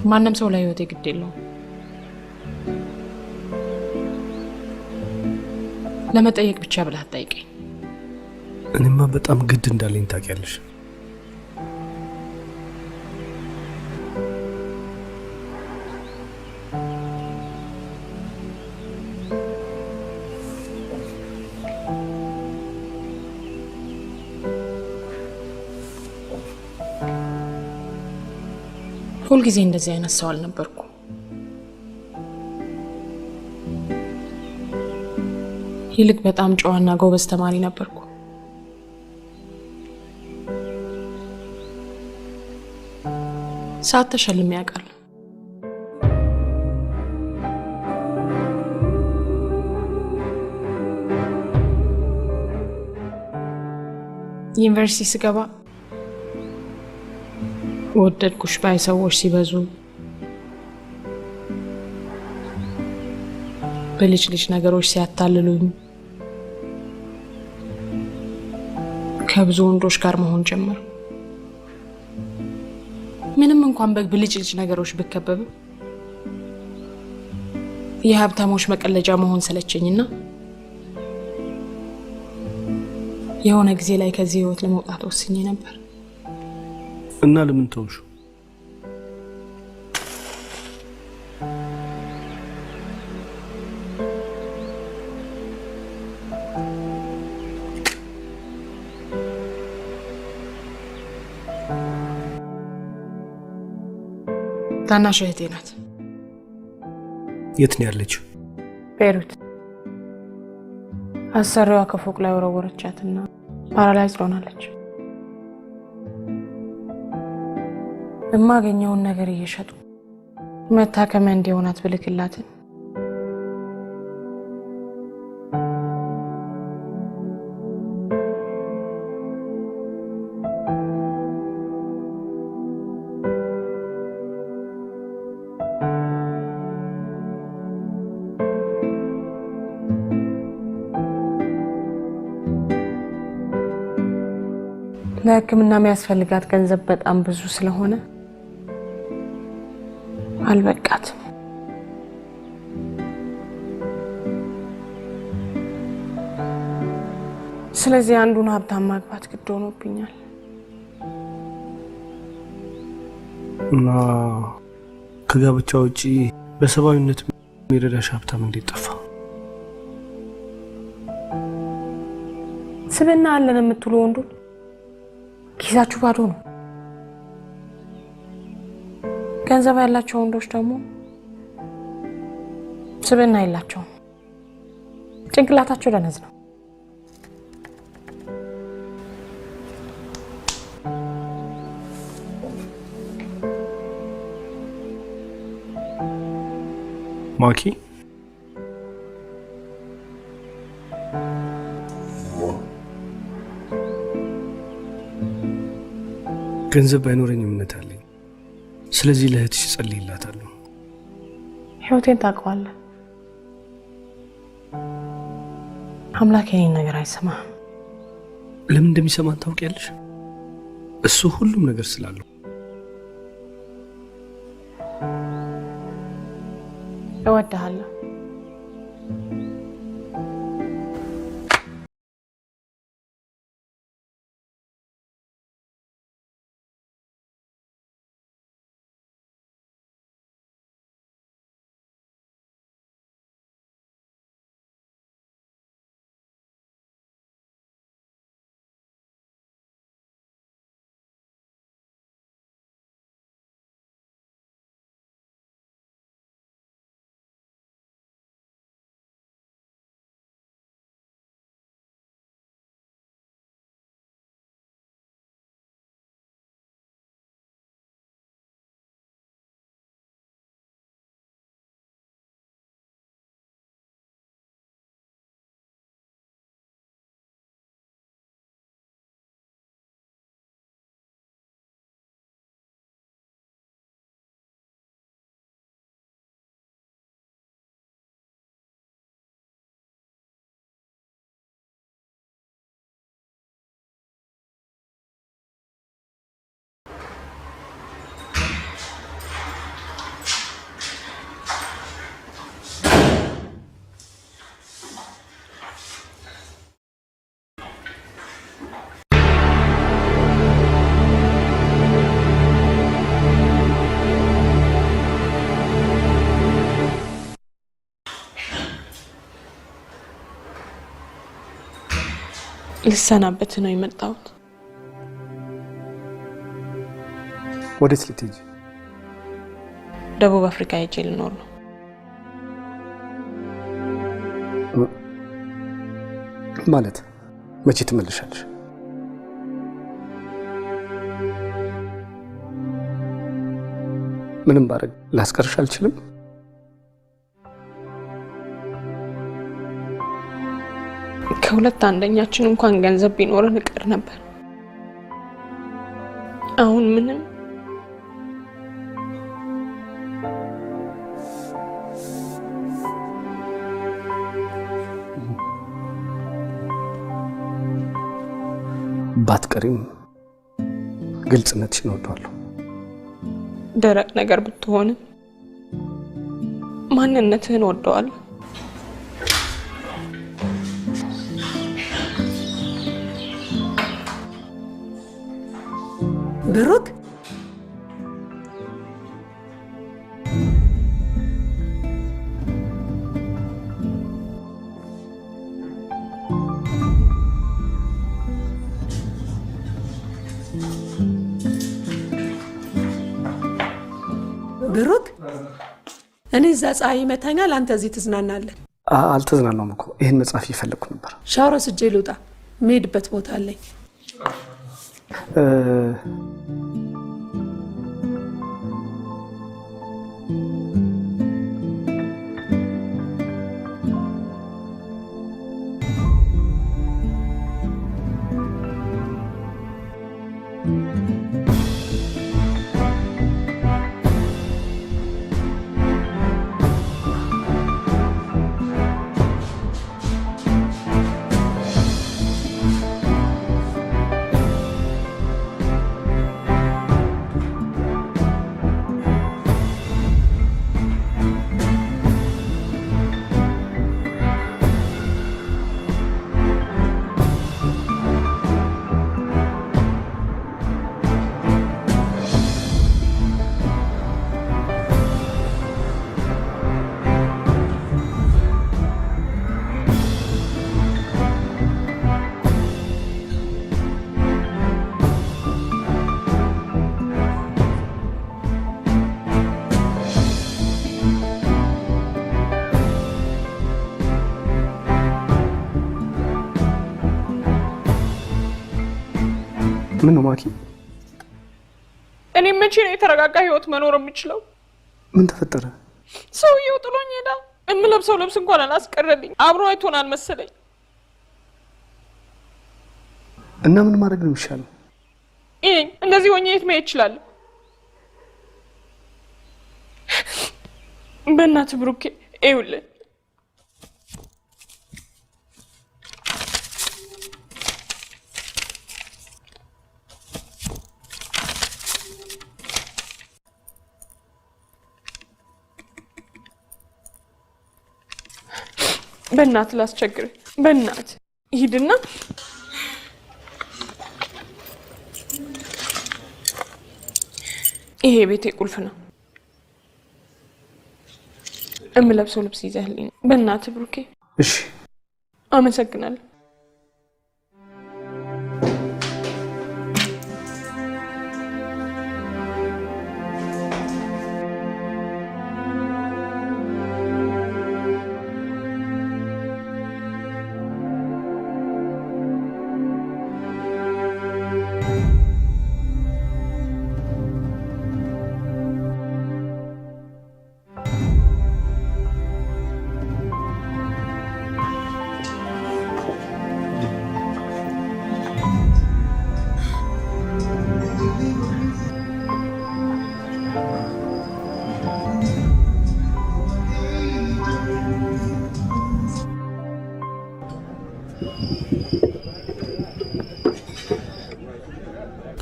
ማንም ሰው ላይ ህይወቴ ግድ የለውም። ለመጠየቅ ብቻ ብለህ አትጠይቀኝ። እኔማ በጣም ግድ እንዳለኝ ታውቂያለሽ። ሁልጊዜ እንደዚህ አይነት ሰው አልነበርኩ። ይልቅ በጣም ጨዋና ጎበዝ ተማሪ ነበርኩ። ሰዓት ተሸልሜ ያውቃል። ዩኒቨርሲቲ ስገባ ወደድኩሽ ባይ ሰዎች ሲበዙ በልጅ ልጅ ነገሮች ሲያታልሉኝ ከብዙ ወንዶች ጋር መሆን ጀመር። ምንም እንኳን በልጅ ልጅ ነገሮች ብከበብ የሀብታሞች መቀለጃ መሆን ሰለቸኝና የሆነ ጊዜ ላይ ከዚህ ህይወት ለመውጣት ወስኜ ነበር። እና ለምን ተውሹ? ታናሽ እህቴ ናት። የት ነው ያለችው? ቤሩት። አሰሪዋ ከፎቅ ላይ ወረወረቻትና ፓራላይዝ ሆናለች። የማገኘውን ነገር እየሸጡ መታከሚያ እንዲሆናት ብልክላትን ለሕክምና የሚያስፈልጋት ገንዘብ በጣም ብዙ ስለሆነ አልበቃትም። ስለዚህ አንዱን ሀብታም ማግባት ግድ ሆኖብኛል። እና ከጋብቻ ውጪ በሰብአዊነት የሚረዳሽ ሀብታም እንዴት ጠፋ? ስብና አለን የምትሉ ወንዶች ኪሳችሁ ባዶ ነው። ገንዘብ ያላቸው ወንዶች ደግሞ ስብና የላቸውም። ጭንቅላታቸው ደነዝ ነው። ማኪ ገንዘብ ባይኖረኝ እምነት አለኝ። ስለዚህ ለእህትሽ ጸልይላታለሁ። ህይወቴን ታውቀዋለህ። አምላክ የኔን ነገር አይሰማም። ለምን እንደሚሰማን ታውቂያለሽ? እሱ ሁሉም ነገር ስላለው። እወድሃለሁ። ልሰናበት ነው የመጣሁት። ወዴት ልትሄጂ? ደቡብ አፍሪካ ሄጄ ልኖር ነው። ማለት መቼ ትመለሻለሽ? ምንም ባረግ ላስቀርሽ አልችልም። ከሁለት አንደኛችን እንኳን ገንዘብ ቢኖርን እቀር ነበር። አሁን ምንም ባትቀሪም ግልጽነትሽን እወደዋለሁ። ደረቅ ነገር ብትሆንም ማንነትህን እወደዋለሁ። ብሩክ ብሩክ እኔ እዛ ፀሐይ ይመታኛል፣ አንተ እዚህ ትዝናናለህ። አልተዝናናውም እኮ ይህን መጽሐፍ እየፈለግኩ ነበር። ሻወር ወስጄ ልውጣ፣ የምሄድበት ቦታ አለኝ። ምን ነው ማኪ? እኔ መቼ ነው የተረጋጋ ህይወት መኖር የምችለው? ምን ተፈጠረ? ሰውየው ጥሎኝ ሄዳ። የምለብሰው ልብስ እንኳን አላስቀረልኝ። አብሮ አይቶናል መሰለኝ። እና ምን ማድረግ ነው የሚሻለው? እንደዚህ ሆኜ የት መሄድ እችላለሁ? በእናትህ ብሩኬ ይኸውልህ በእናትህ ላስቸግርህ። በእናትህ ሂድና ይሄ ቤቴ ቁልፍ ነው። የምለብሰው ልብስ ይዘህልኝ በእናትህ ብሩኬ። እሺ አመሰግናለሁ።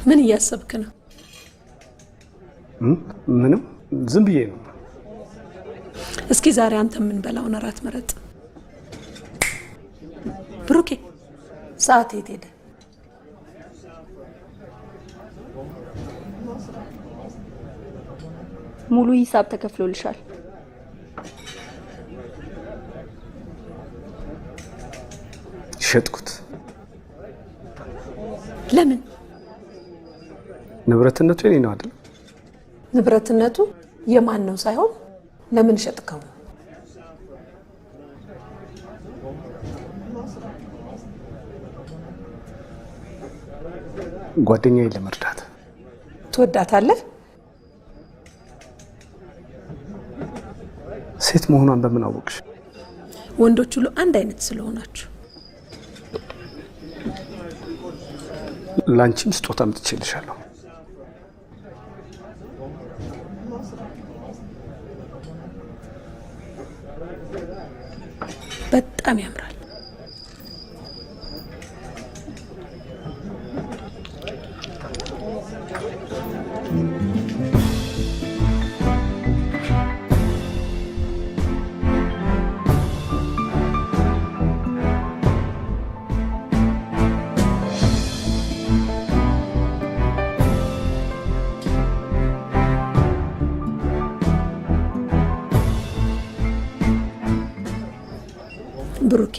ምን እያሰብክ ነው? ምንም ዝም ብዬ ነው። እስኪ ዛሬ አንተ ምን በላውን እራት መረጥ። ብሩኬ ሰዓት የት ሄደ? ሙሉ ሂሳብ ተከፍሎልሻል። ሸጥኩት። ለምን? ንብረትነቱ የኔ ነው አይደል? ንብረትነቱ የማን ነው ሳይሆን ለምን ሸጥከው? ጓደኛዬን ለመርዳት። ትወዳታለህ? ሴት መሆኗን በምን አወቅሽ? ወንዶች ሁሉ አንድ አይነት ስለሆናችሁ። ላንቺም ስጦታ አምጥቼልሻለሁ። በጣም ያምራል። ብሩኬ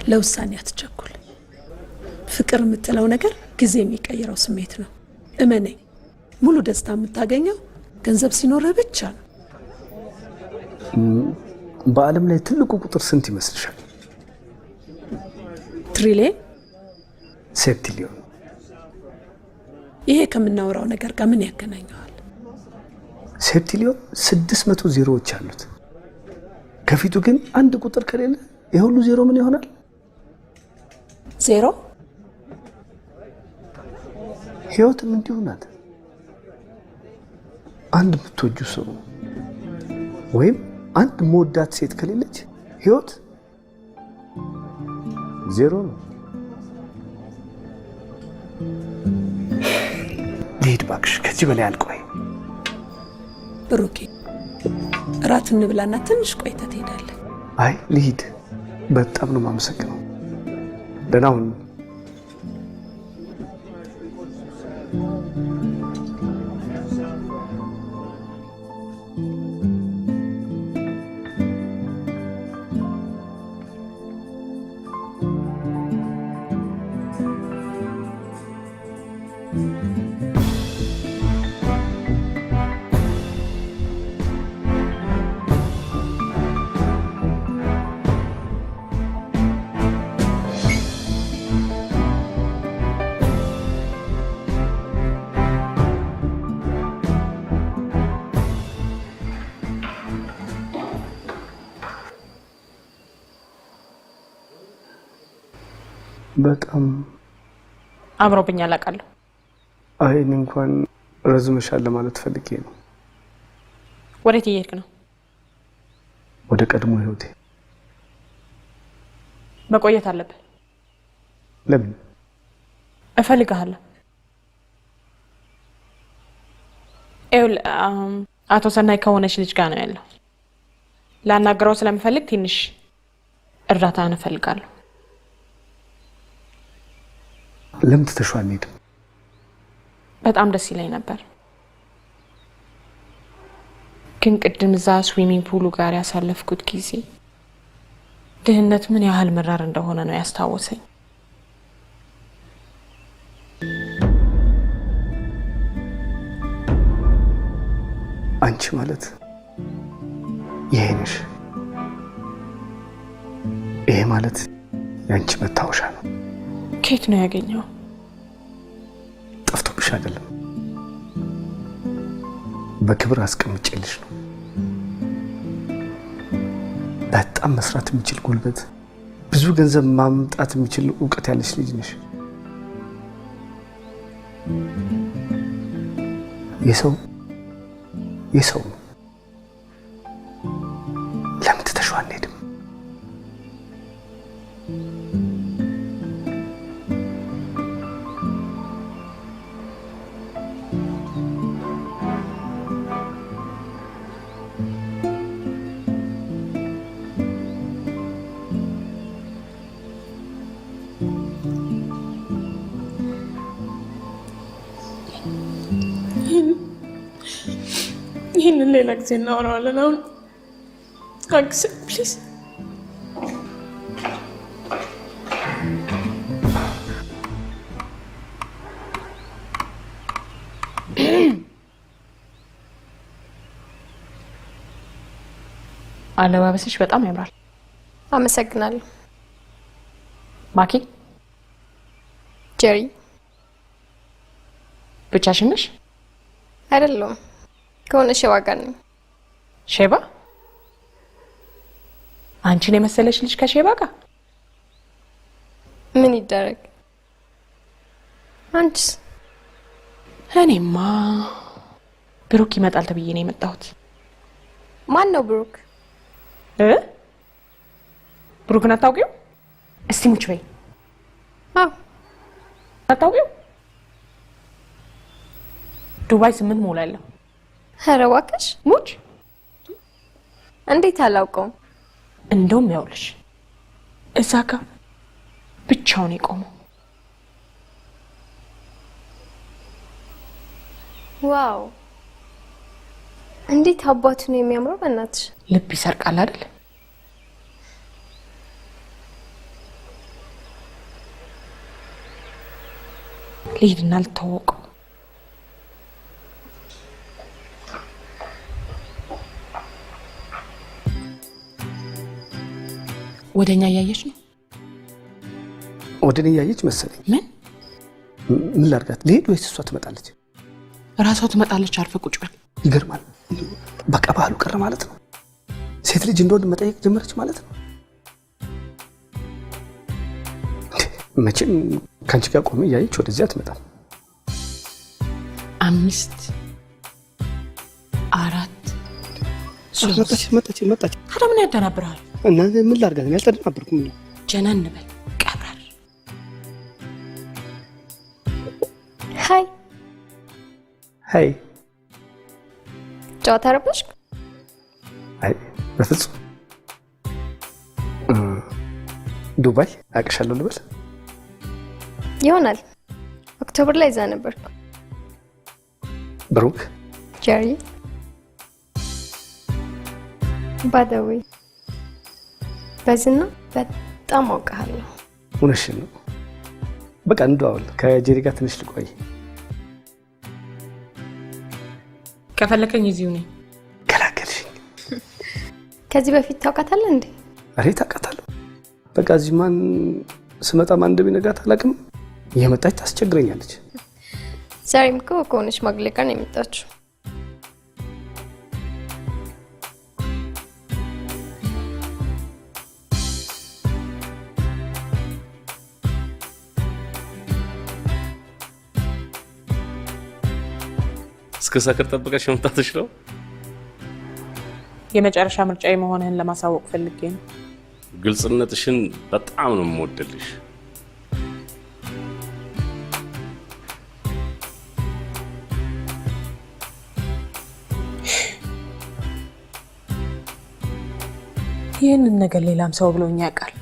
ለውሳኔ አትቸኩል። ፍቅር የምትለው ነገር ጊዜ የሚቀይረው ስሜት ነው። እመነኝ፣ ሙሉ ደስታ የምታገኘው ገንዘብ ሲኖርህ ብቻ ነው። በዓለም ላይ ትልቁ ቁጥር ስንት ይመስልሻል? ትሪሊየን? ሴፕቲሊዮን። ይሄ ከምናወራው ነገር ጋር ምን ያገናኘዋል? ሴፕቲሊዮን 600 ዜሮዎች አሉት። ከፊቱ ግን አንድ ቁጥር ከሌለ የሁሉ ዜሮ ምን ይሆናል? ዜሮ። ህይወትም እንዲሁ ናት። አንድ የምትወጂው ሰው ወይም አንድ መወዳት ሴት ከሌለች ህይወት ዜሮ ነው። ልሂድ እባክሽ፣ ከዚህ በላይ አልቆይ። ብሩኬ እራት እንብላና ትንሽ ቆይተህ ትሄዳለህ። አይ ልሂድ። በጣም ነው የማመሰግነው። ደህና ሁኑ። በጣም አምሮብኛል አውቃለሁ። አይ እኔ እንኳን ረዝመሻል ለማለት ፈልጌ ነው። ወዴት እየሄድክ ነው? ወደ ቀድሞ ህይወቴ። መቆየት አለብህ። ለምን? እፈልግሃለሁ። አቶ ሰናይ ከሆነች ልጅ ጋር ነው ያለው። ላናገረው ስለምፈልግ ትንሽ እርዳታ እንፈልጋለሁ። ለምን ትተሽው አንሄድም? በጣም ደስ ይለኝ ነበር፣ ግን ቅድም እዛ ስዊሚንግ ፑሉ ጋር ያሳለፍኩት ጊዜ ድህነት ምን ያህል መራር እንደሆነ ነው ያስታወሰኝ። አንቺ ማለት ይሄ ነሽ። ይሄ ማለት ያንቺ መታወሻ ነው። ከየት ነው ያገኘው? ጠፍቶብሽ አይደለም፣ በክብር አስቀምጬልሽ ነው። በጣም መስራት የሚችል ጉልበት፣ ብዙ ገንዘብ ማምጣት የሚችል እውቀት ያለሽ ልጅ ነሽ። የሰው ነው። ለምን ትተሽው አንሄድም? ይህንን ሌላ ጊዜ እናወራዋለን። አሁን አግስ ፕሊዝ። አለባበስሽ በጣም ያምራል። አመሰግናለሁ። ማኪ ጀሪ፣ ብቻሽን ነሽ? አይደለም፣ ከሆነ ሼባ ጋር ነኝ። ሼባ? አንቺን የመሰለሽ ልጅ ከሼባ ጋር ምን ይደረግ? አንቺስ? እኔማ ብሩክ ይመጣል ተብዬ ነው የመጣሁት። ማን ነው ብሩክ? ብሩክን አታውቂው? እስቲ ሙች በይ። አዎ አታውቂው? ዱባይ 8 ሞላ ያለው። ኧረ እባክሽ ሙች። እንዴት አላውቀውም? እንደውም ያውልሽ እዛ ጋር ብቻውን የቆመው። ዋው እንዴት አባቱ ነው የሚያምረው! በእናትሽ ልብ ይሰርቃል አይደል? ልሂድና ልተዋወቀው። ወደኛ እያየች ነው። ወደኔ እያየች መሰለኝ። ምን ላድርጋት? ልሄድ ወይስ እሷ ትመጣለች? እራሷ ትመጣለች። አርፈ ቁጭ በል። ይገርማል። በቃ ባህሉ ቀረ ማለት ነው። ሴት ልጅ እንደወንድ መጠየቅ ጀመረች ማለት ነው። መቼም ከአንቺ ጋር ቆሜ እያየች ወደዚያ አትመጣም። 5 4 መጣች። ታዲያ ምን ያደናብርሃል? እና ምን ላድርጋት? ያልተደናበርኩም ነው። ጀነን በል። ቀብረር። ሀይ ጨዋታ ረበሽ? አይ በፍጹም። ዱባይ አቅሻለሁ ልበል? ይሆናል። ኦክቶበር ላይ እዛ ነበርኩ። ብሩክ ጀሪ ባደዊ በዝና በጣም አውቃለሁ። እውነትሽን ነው። በቃ እንደዋወል። ከጄሪ ጋር ትንሽ ልቆይ። ከፈለከኝ እዚሁ ነኝ። ገላገልሽኝ። ከዚህ በፊት ታውቃታለህ እንዴ? አሬ ታውቃታለሁ። በቃ እዚህ ማን ስመጣ ማን እንደሚነጋት አላውቅም። እየመጣች ታስቸግረኛለች። ዛሬም እኮ ከሆነች ማግሌ ጋር ነው የመጣችው። እስከ ሰክር ጠብቀሽ መምጣትሽ ነው? የመጨረሻ ምርጫዬ መሆንህን ለማሳወቅ ፈልጌ ነው። ግልጽነትሽን በጣም ነው የምወደልሽ። ይህንን ነገር ሌላም ሰው ብሎኝ ያውቃል።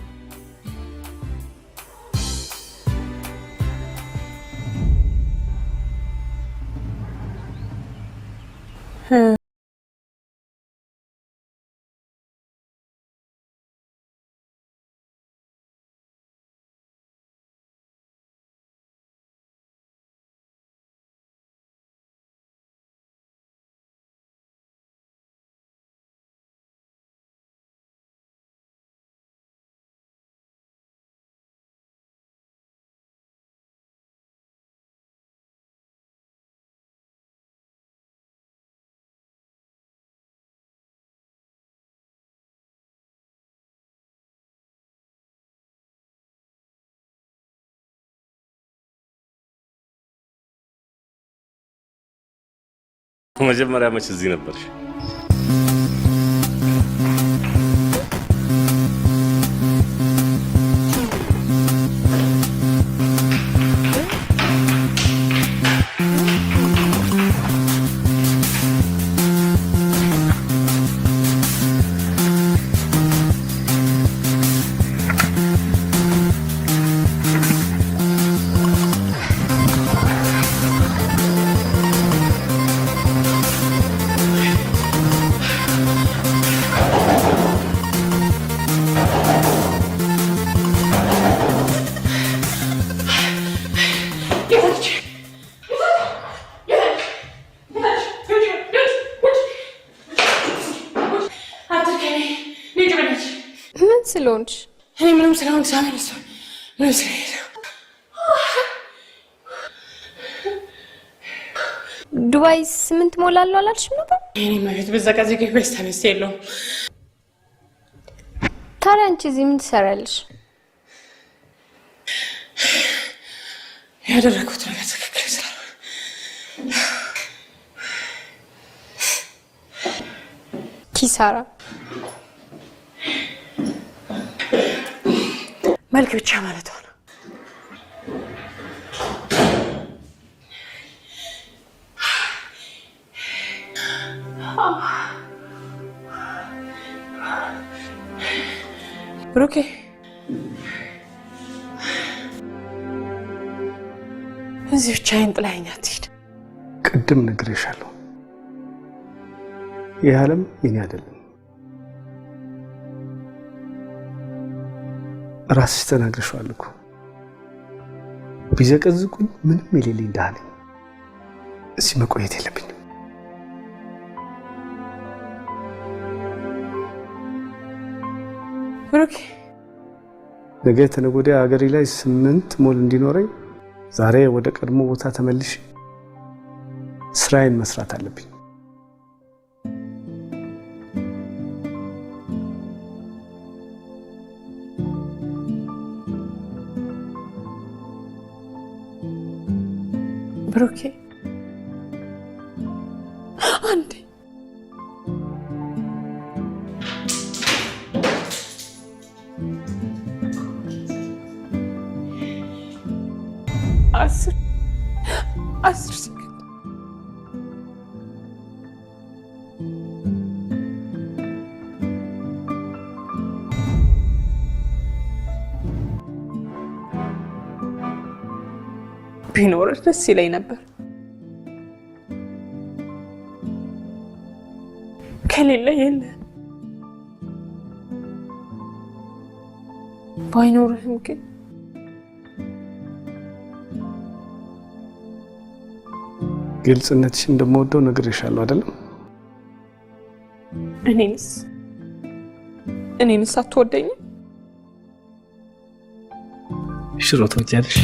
መጀመሪያ መች እዚህ ነበርሽ? ምን ስለሆንሽ? እኔ ምንም ስለሆን ሳይሆን ምንም ስለሌለ ዱባይ 8 ሞላለሁ አላልሽም ነበር? እኔ ማለት በዘጋዘገ በስተመስ የለውም። ታዲያ አንቺ እዚህ ምን ትሰራለሽ? ያደረኩት ነገር ትክክል ስላልሆነ ኪሳራ መልክ ብቻ ማለት ነው። ብሩኬ እዚህ ብቻዬን ጥላኸኝ አትሂድ። ቅድም ነግሬሻለሁ፣ ይህ ዓለም የኔ አይደለም። ራስሽ ተናግረሻል እኮ ቢዘቀዝቁኝ ምንም የሌለኝ ደሃ ነኝ። እዚህ መቆየት የለብኝም። ብሩኬ ነገ ተነገ ወዲያ ሀገሬ ላይ 8 ሞል እንዲኖረኝ ዛሬ ወደ ቀድሞ ቦታ ተመልሼ ስራዬን መስራት አለብኝ። ብሩኬ አንዴ አስር ሰከንድ ቢኖር ደስ ይለኝ ነበር። ከሌለ የለ። ባይኖርህም ግን ግልጽነትሽ እንደምወደው ነግሬሻለሁ አይደለም? እኔንስ አትወደኝም? ሽሮ ትወጃለሽ?